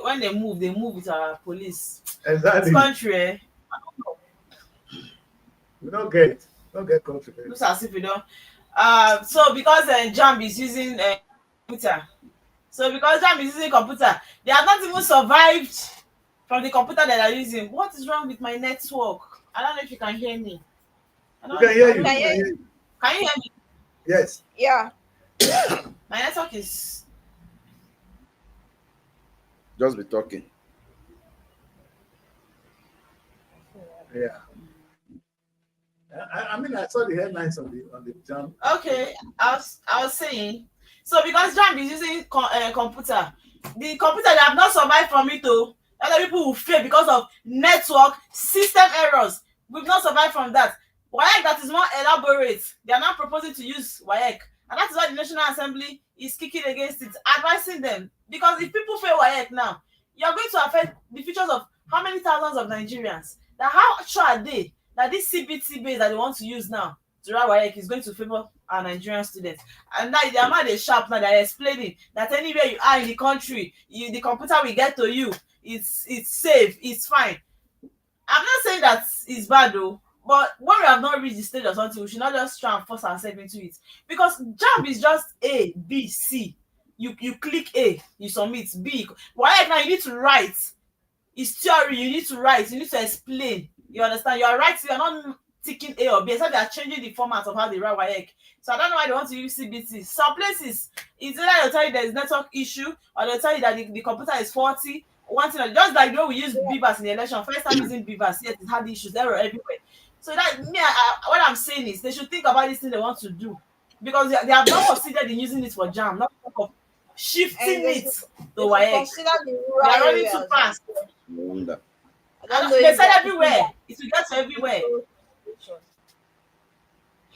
When they move with our police. Exactly. This country, I don't know. We don't get confidence. Looks as if we don't. So because JAMB is using computer, they have not even survived from the computer that they are using. What is wrong with my network? I don't know if you can hear me. We can hear you. Can you hear me? Yes. Yeah. My network is. Just be talking. Yeah. I mean, I saw the headlines on the JAMB. Okay, I was saying. So because JAMB is using computer, the computer they have not survived from it though. Other people will fail because of network system errors. We've not survived from that. WAEC that is more elaborate. They are now proposing to use WAEC. And that is why the National Assembly is kicking against it, advising them. Because if people fail WAEC now, you're going to affect the futures of how many thousands of Nigerians. That how sure are they that this CBT base that they want to use now to write WAEC is going to favor our Nigerian students? And now the amount they sharp now, they're explaining that anywhere you are in the country, the computer will get to you. It's safe, it's fine. I'm not saying that it's bad though, but when we have not reached the stage or something, we should not just try and force ourselves into it. Because JAMB is just A, B, C. You click A, you submit. B. Why now you need to write. It's theory, you need to write, you need to explain. You understand? You are writing, you're not ticking A or B, except they are changing the format of how they write WAEC. So I don't know why they want to use CBT. Some places, it's either they'll tell you there's network issue, or they'll tell you that the computer is faulty. One thing, just like the way we use BVAS in the election, first time using BVAS, yes, it had issues, they were everywhere. So that what I'm saying is they should think about this thing they want to do, because they have not succeeded in using it for JAMB, not of shifting it to WAEC. They are running too fast. They said everywhere. It will get to everywhere.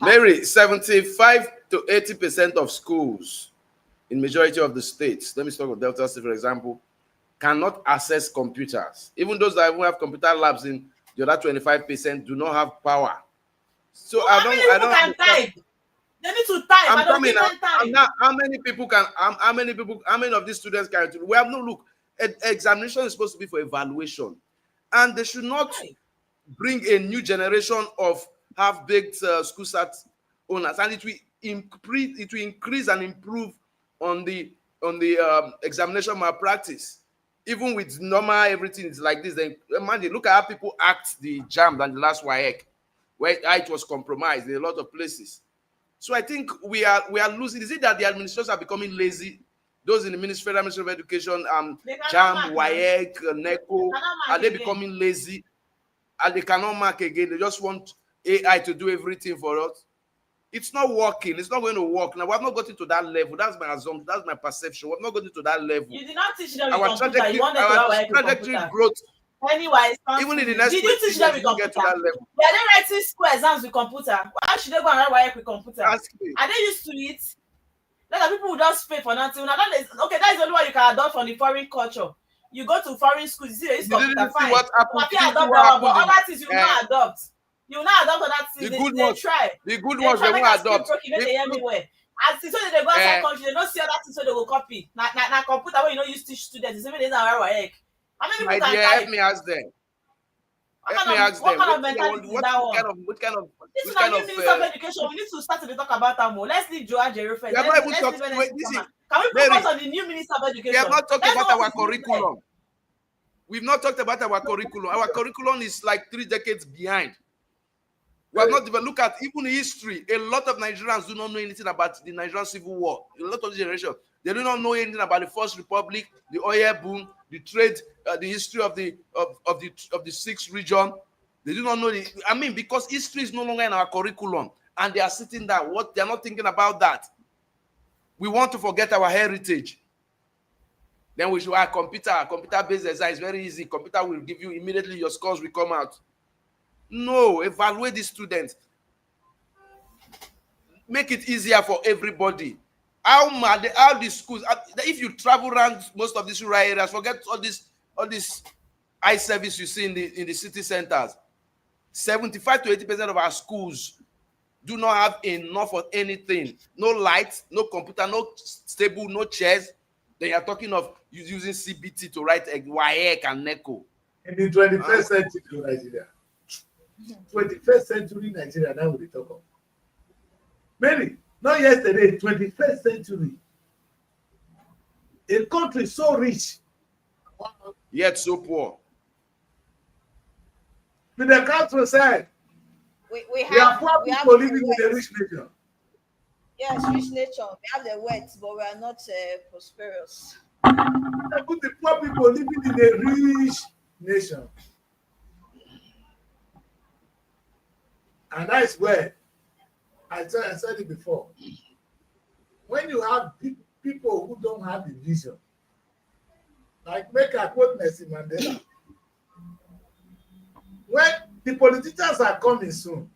Mary, 75 to 80% of schools in majority of the states, let me start with Delta State, for example, cannot access computers. Even those that even have computer labs in the other 25% do not have power. So I don't can type. They need to type. I'm coming now. How many of these students can do? We have no look. Examination is supposed to be for evaluation, and they should not bring a new generation of half-baked school sat owners, and it will increase and improve on the examination malpractice. Even with normal everything is like this, then imagine, look at how people act the JAMB and the last WAEC, where it was compromised in a lot of places. So I think we are losing. Is it that the administrators are becoming lazy? Those in the Federal Ministry of Education, JAMB, WAEC, NECO, are they becoming lazy? And they cannot mark again. They just want AI to do everything for us. It's not working. It's not going to work. Now, we have not gotten to that level. That's my assumption. That's my perception. We have not gotten to that level. You did not teach them our with computer. You wanted to trajectory growth. Anyway, even in the next did you teach them with computer? They are writing school exams with computer. Why should they go and write WAEC with computer? Are they used to it? Like people who just pay for nothing. Okay, that is the only way you can adopt from the foreign culture. You go to foreign schools, you see they use computer, fine. What happened? But other things you will not adopt. You will not adopt other things. They try. The good ones they won't adopt. As soon as they go outside country, they don't see other things, so they will copy. Now computer where you don't use teach students, it's even they don't write WAEC. How many people can type? Help me ask them. What kind of mentality is that one? What kind of This is our new Minister of Education. We need to start to talk about that more. Let's leave Joa Jero first. Can we focus on the new Minister of Education? We are not talking about our curriculum. We've not talked about our curriculum. Our curriculum is like 3 decades behind. We have not even looked at even history. A lot of Nigerians do not know anything about the Nigerian Civil War. A lot of generation, they do not know anything about the First Republic, the oil boom, the trade, the history of the 6th region. They do not know because history is no longer in our curriculum, and they are sitting there. What they are not thinking about that. We want to forget our heritage. Then we should have computer-based exam is very easy. Computer will give you immediately your scores will come out. No, evaluate the students. Make it easier for everybody. How the schools, if you travel around most of these rural areas, forget all this eye service you see in the city centers. 75 to 80% of our schools do not have enough of anything. No lights, no computer, no stable, no chairs. Then you're talking of using CBT to write WAEC and NECO. In the 21st century Nigeria. 21st century Nigeria, now we talk of. Many, not yesterday, 21st century. A country so rich, yet so poor. With the countryside, we have poor people living in a rich nation. Yes, rich nation. We have the wealth, but we are not prosperous. Put the poor people living in a rich nation. And that's where I said it before. When you have people who don't have the vision, like make a quote Nelson Mandela. When the politicians are coming soon,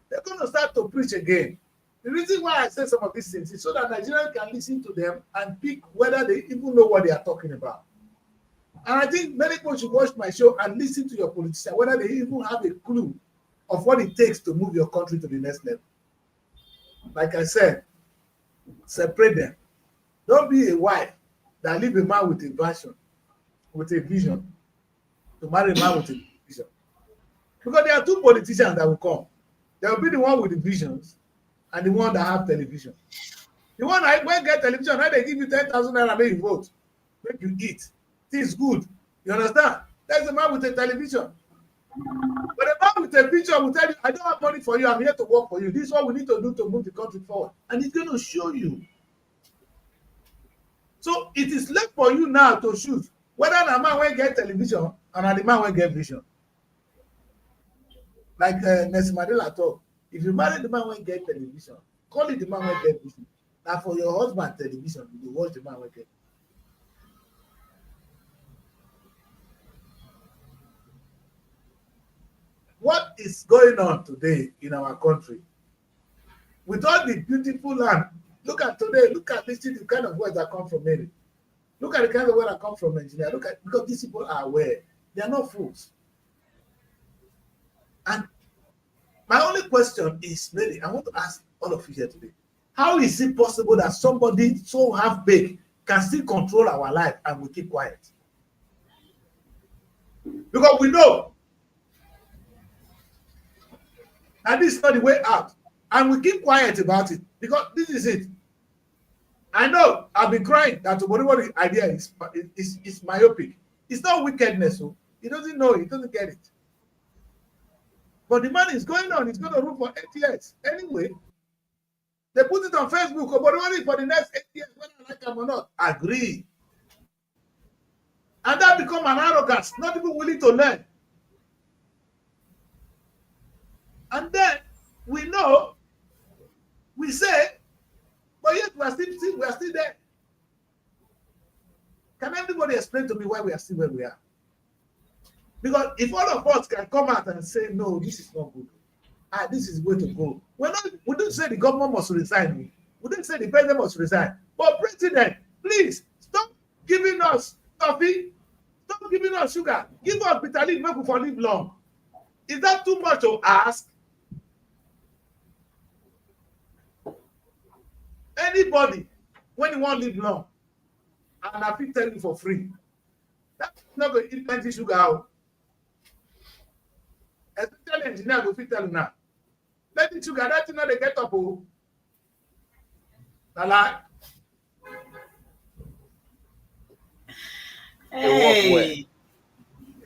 they're going to start to preach again. The reason why I say some of these things is so that Nigerians can listen to them and pick whether they even know what they are talking about. And I think many people should watch my show and listen to your politicians, whether they even have a clue of what it takes to move your country to the next level. Like I said, separate them. Don't be a wife that leave a man with a vision, to marry a man with a vision. Because there are two politicians that will come. There will be the one with the visions and the one that have television. The one that when get television, now they give you 10,000 naira, make you vote, make you eat. Things good. You understand? That's the man with a television. But the man with a vision will tell you, I don't have money for you, I'm here to work for you. This is what we need to do to move the country forward. And it's going to show you. So it is left for you now to choose whether the man will get television and the man will get vision. Like Nelson Mandela talk, if you marry the man will get television, call it the man will get vision. Now for your husband television, you watch the man will get. What is going on today in our country? With all the beautiful land, look at today, look at this, the kind of words that come from Mary. Look at the kind of words that come from engineer. Look at, because these people are aware. They are not fools. And my only question is, Mary, I want to ask all of you here today. How is it possible that somebody so half-baked can still control our life and we keep quiet? Because we know and this is not the way out. And we keep quiet about it because this is it. I know I've been crying that Tobori's idea is myopic. It's not wickedness. So he doesn't know, he doesn't get it. But the man is going on, he's going to rule for 8 years. Anyway, they put it on Facebook, Tobori for the next 8 years, whether I like him or not. Agree. And that become an arrogance, not even willing to learn. And then we know, we say, but yet we are still there. Can anybody explain to me why we are still where we are? Because if all of us can come out and say, no, this is not good. This is the way to go. We don't say the government must resign. We don't say the president must resign. But president, please stop giving us coffee. Stop giving us sugar. Give us bitter leaf, make we for live long. Is that too much to ask? Anybody, when you want to live long, and I fit tell you for free, that's not going to eat plenty sugar out. Especially engineer go fit tell you now. Let the sugar, that's not they get up. Oh. Hey,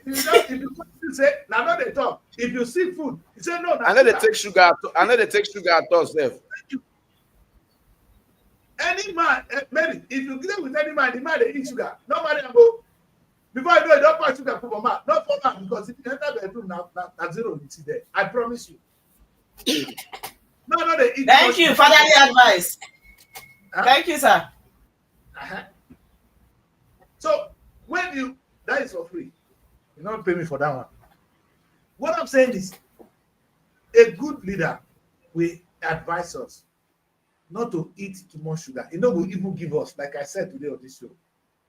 if you say, now not they talk. If you see food, you say no. I know they take sugar. I know they take sugar at us, Dave. Any man, Mary, if you deal with any man, the man they eat sugar. No matter go. Before I know it, don't pass sugar for man. Not for man, because if you enter bedroom now, zero you see there. I promise you. No, they eat. Thank you, fatherly advice. Huh? Thank you, sir. Uh-huh. So when you that is for free, you don't pay me for that one. What I'm saying is, a good leader will advise us not to eat too much sugar. He will even give us, like I said today on this show,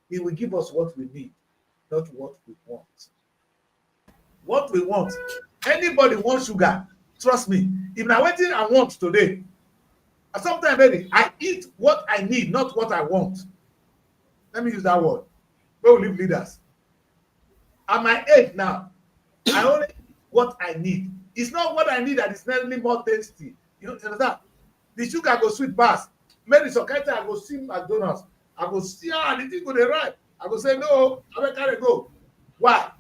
he will give us what we need, not what we want. What we want. Anybody wants sugar, trust me. If I'm waiting I want today, sometimes I eat what I need, not what I want. Let me use that word. Where we live leaders. At my age now, I only eat what I need. It's not what I need that is necessarily more tasty. You know that? The sugar go sweet pass. Maybe some kind of I go see McDonald's. I go see the thing go dey right. I go say no, I will carry go. Why?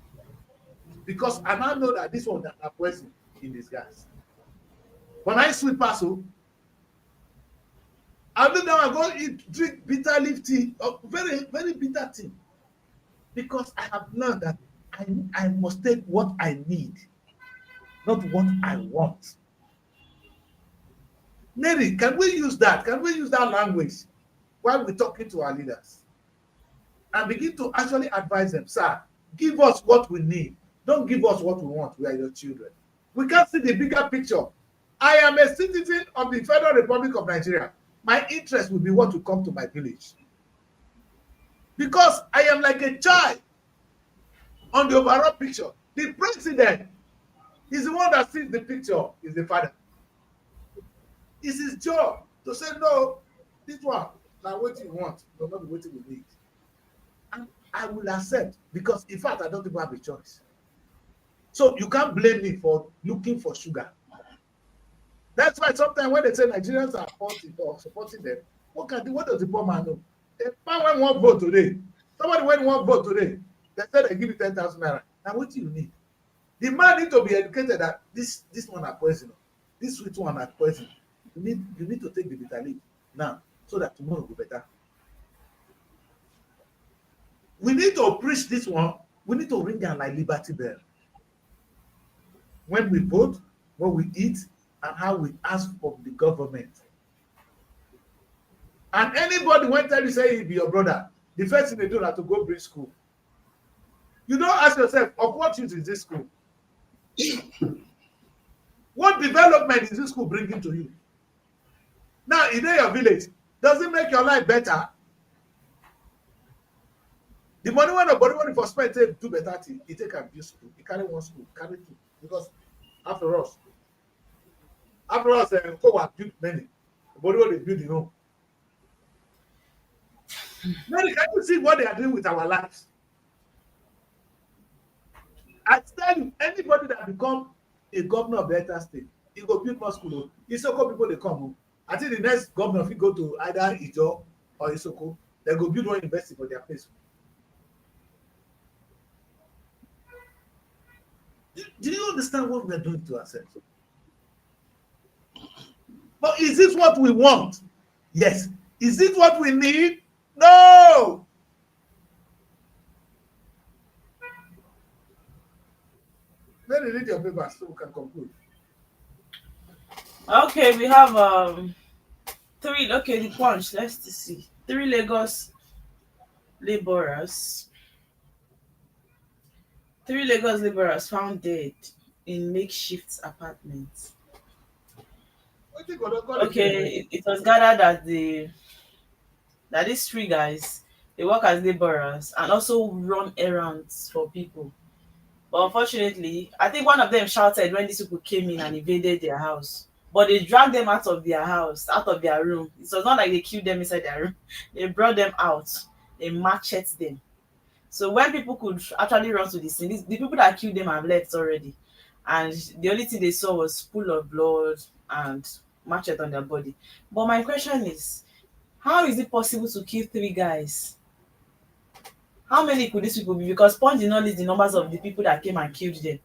Because I now know that this one that are poison in this gas. When I sweet pass, I look down and go drink bitter leaf tea, very, very bitter tea. Because I have learned that I must take what I need, not what I want. Mary, can we use that? Can we use that language while we're talking to our leaders? And begin to actually advise them, sir, give us what we need. Don't give us what we want. We are your children. We can't see the bigger picture. I am a citizen of the Federal Republic of Nigeria. My interest will be what will come to my village. Because I am like a child on the overall picture. The president is the one that sees the picture, is the father. It's his job to say, no, this one, now what you want, but not what you need. And I will accept, because in fact, I don't even have a choice. So you can't blame me for looking for sugar. That's why sometimes when they say Nigerians are supporting them, what does the poor man know? The man went one vote today. Somebody went one vote today. They said they give you 10,000 naira. Now what do you need? The man need to be educated that this one are poison. This sweet one are poison. You need to take the bitter leaf now so that tomorrow will be better. We need to preach this one. We need to ring down like Liberty Bell. When we vote, what we eat, and how we ask for the government. And anybody when tell you say he be your brother, the first thing they do is to go bring school. You don't ask yourself, of what use is this school? What development is this school bringing to you? Now, in your village, does it make your life better? The money when nobody want for spend take do better thing, he take a build school, he carry one school, carry two. Because after us, Kowa build many. Nobody want to build your own. Mary, can you see what they are doing with our lives? I tell you, anybody that become a governor of Delta State, he go build more school. Isoko people they come. I think the next governor, if he go to either Ijo or Isoko, they go build one university for their place. Do you understand what we are doing to ourselves? But is this what we want? Yes. Is it what we need? No. Let me read your paper so we can conclude. Okay, we have three. Okay, the punch. Let's see. 3 Lagos laborers. 3 Lagos laborers found dead in makeshift apartments. Okay, it was gathered that these 3 guys, they work as laborers and also run errands for people. But unfortunately, I think one of them shouted when these people came in and invaded their house. But they dragged them out of their house, out of their room. It was not like they killed them inside their room. They brought them out. They macheted them. So when people could actually run to the scene, the people that killed them have left already. And the only thing they saw was pool of blood and machete on their body. But my question is, how is it possible to kill 3 guys? How many could these people be? Because Punch did not list the numbers of the people that came and killed them.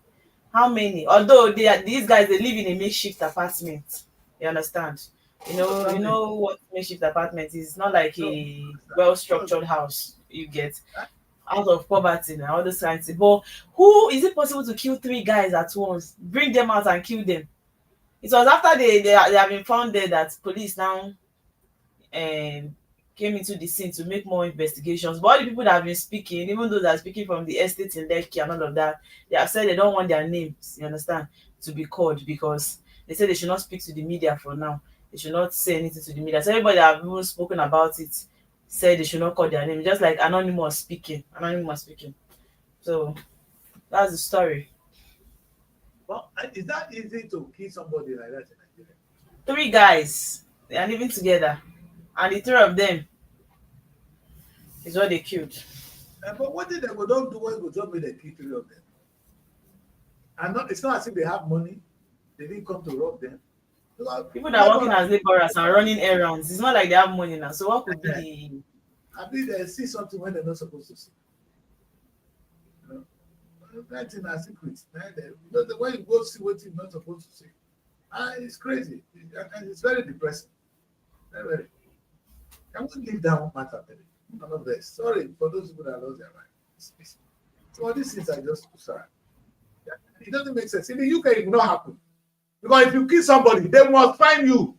How many? Although these guys they live in a makeshift apartment. You understand? You know what makeshift apartment is. It's not like No, a well structured house. You get out of poverty and all those kinds of. But who is it possible to kill 3 guys at once? Bring them out and kill them. It was after they have been found dead that police now um came into the scene to make more investigations. But all the people that have been speaking, even those that are speaking from the estate in Lekki and all of that, they have said they don't want their names, you understand, to be called, because they say they should not speak to the media for now. They should not say anything to the media. So everybody that have even spoken about it said they should not call their name, just like Anonymous speaking. Anonymous speaking. So that's the story. Well, is that easy to kill somebody like that in Nigeria? 3 guys, they are living together, and the 3 of them is what they killed. But what did they go don't do when they go drop me the kill 3 of them? And it's not as if they have money. They didn't come to rob them. People that are working as laborers and running errands, it's not like they have money now. So what could be the I mean, they see something when they're not supposed to see. You know, that's in our secret. The way you go see what you're not supposed to see, it's crazy, and it's very depressing. Very, very. Can we leave that one matter? None of this. Sorry for those people that lost their mind. So all these things are just sorry. It doesn't make sense. In the UK, it will not happen. Because if you kill somebody, they must find you.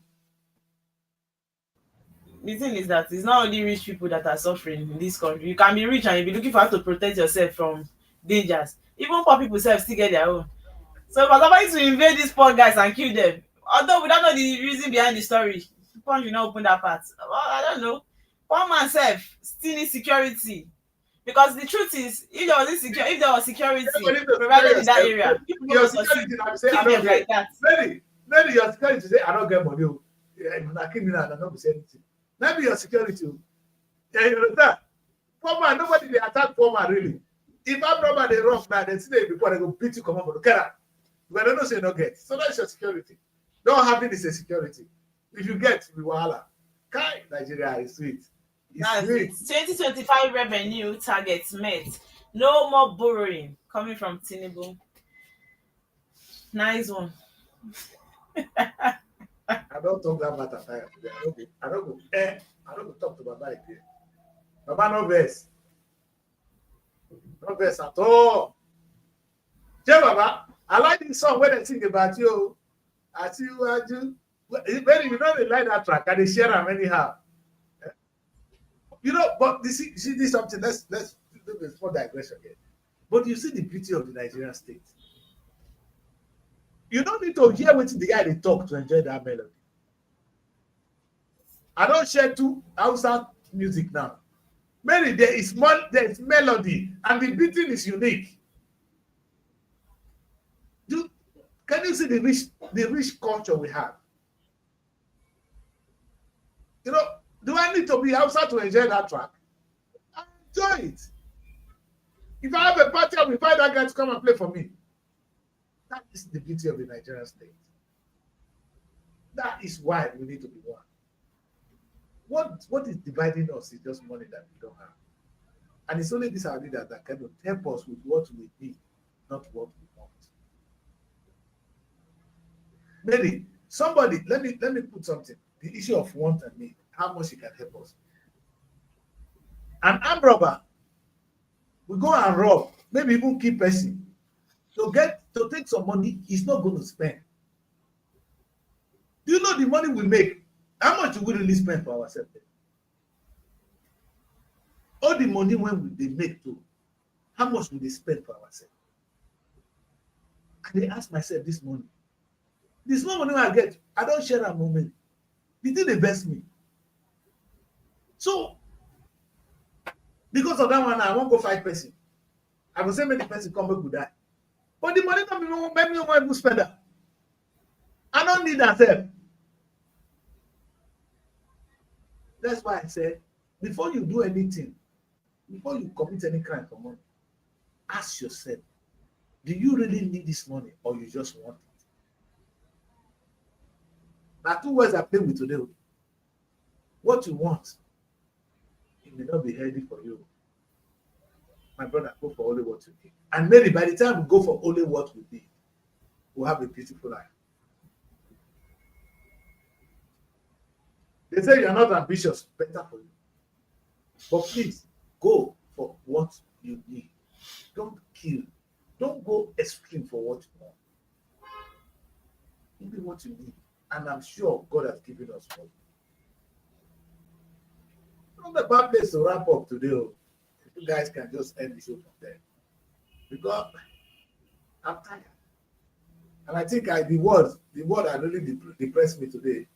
The thing is that it's not only rich people that are suffering in this country. You can be rich and you'll be looking for how to protect yourself from dangers. Even poor people still get their own. So for somebody to invade these poor guys and kill them, although we don't know the reason behind the story, Punch will not open that part. Well, I don't know. Poor man self still needs security. Because the truth is, if there was security provided in that area, people Your would security, I say, I kill don't them like get. that. Maybe your security say, I don't get money. I kill me now, I don't say anything. Maybe your security. Yeah, you understand? Poor man, nobody they attack poor man really. If I'm robber, they rob now, they see them before they go beat you, come up for the car. But they don't say no get. So that's your security. Don't have it is a security. If you get, we wahala. Kai, Nigeria is sweet. That's it. 2025 revenue targets met. No more borrowing coming from Tinubu. Nice one. I don't talk that matter time today. I don't go talk to Baba again. Baba no verse. No verse at all. Jay Baba, I like this song when they sing about you. I see you, I do. Very, you know they like that track and they share them anyhow. You know, but you see this something. Let's do this for digression again. But you see the beauty of the Nigerian state. You don't need to hear what the guy they talk to enjoy that melody. I don't share two outside music now. Maybe there is melody and the beating is unique. Can you see the rich culture we have? You know, do I need to be outside to enjoy that track? I enjoy it. If I have a party, I will invite that guy to come and play for me. That is the beauty of the Nigerian state. That is why we need to be one. What is dividing us is just money that we don't have. And it's only this our leaders that can help us with what we need, not what we want. Maybe somebody, let me put something. The issue of want and need, how much it can help us. An armed robber, we go and rob, maybe even keep person. To take some money, he's not going to spend. Do you know the money we make? How much do we really spend for ourselves? All the money they make too, how much will they spend for ourselves? And they ask myself this morning, this small money I get, I don't share that moment. The thing they best me. So, because of that one, I won't go fight person. I will say many person come back to die. But the money don't make me want to spend that. I don't need that help. That's why I said, before you do anything, before you commit any crime for money, ask yourself, do you really need this money or you just want it? Now, 2 words I play with today. What you want, it may not be healthy for you. my brother, go for only what you need. And maybe by the time we go for only what we need, we'll have a beautiful life. They say you're not ambitious, better for you. But please, go for what you need. Don't kill. Don't go extreme for what you want. Give me what you need. And I'm sure God has given us more. Not a bad place to wrap up today. You guys can just end the show from there. Because I'm tired. And I think the word that really depressed me today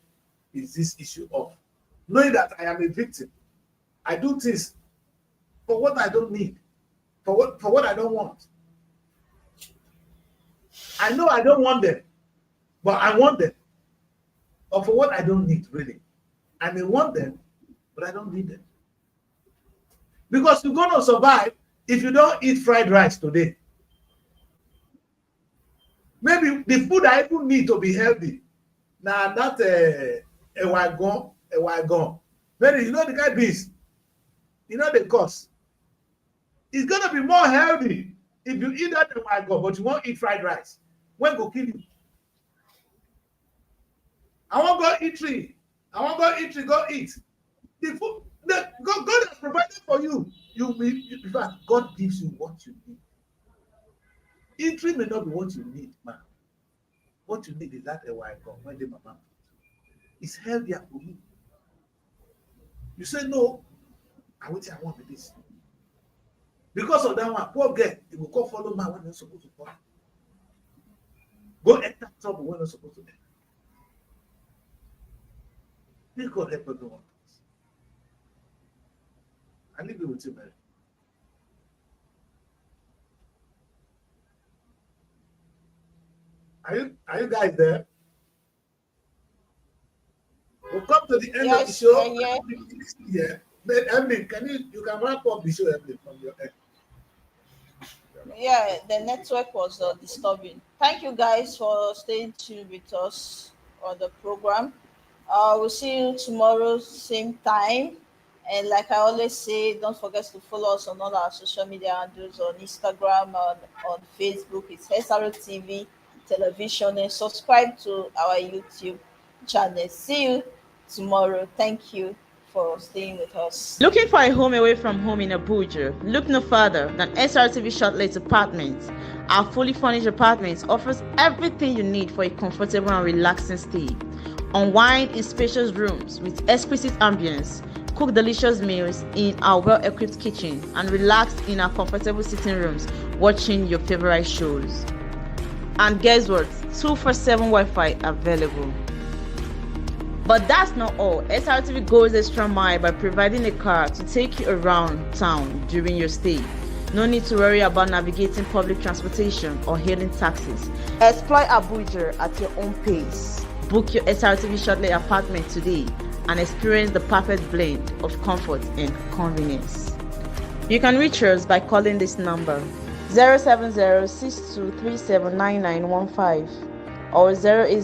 is this issue of knowing that I am a victim. I do things for what I don't need, for what I don't want. I know I don't want them, but I want them. Or for what I don't need, really. I may want them, but I don't need them. Because you're going to survive if you don't eat fried rice today. Maybe the food I even need to be healthy. Now, not a wagon. Maybe you know the guy beans. You know the cost. It's going to be more healthy if you eat that wagon, but you won't eat fried rice. When go kill you? I want to go eat tree. Go eat. The food, God has provided for you. In fact, God gives you what you need. Eating may not be what you need, man. What you need is that a white God. When the mama, it's healthier for you. You say no, I want with this. Because of that one, poor girl, it will go follow man when they're supposed to follow. Go enter trouble when they're supposed to enter. May God help everyone. I leave it with you, Mary. Are you guys there? We'll come to the end of the show. Yeah. But Emily, you can wrap up the show, Emily, from your end. Yeah, the network was disturbing. Thank you guys for staying tuned with us on the program. We'll see you tomorrow, same time. And like I always say, don't forget to follow us on all our social media handles on Instagram, on Facebook. It's SRO TV Television, and subscribe to our YouTube channel. See you tomorrow. Thank you for staying with us. Looking for a home away from home in Abuja? Look no further than SRTV Shortlet Apartments. Our fully furnished apartments offers everything you need for a comfortable and relaxing stay. Unwind in spacious rooms with exquisite ambience. Cook delicious meals in our well-equipped kitchen and relax in our comfortable sitting rooms watching your favorite shows. And guess what? 247 Wi-Fi available. But that's not all. SRTV goes extra mile by providing a car to take you around town during your stay. No need to worry about navigating public transportation or hailing taxis. Explore Abuja at your own pace. Book your SRTV Shortlet apartment today and experience the perfect blend of comfort and convenience. You can reach us by calling this number 070-6237-9915 or 080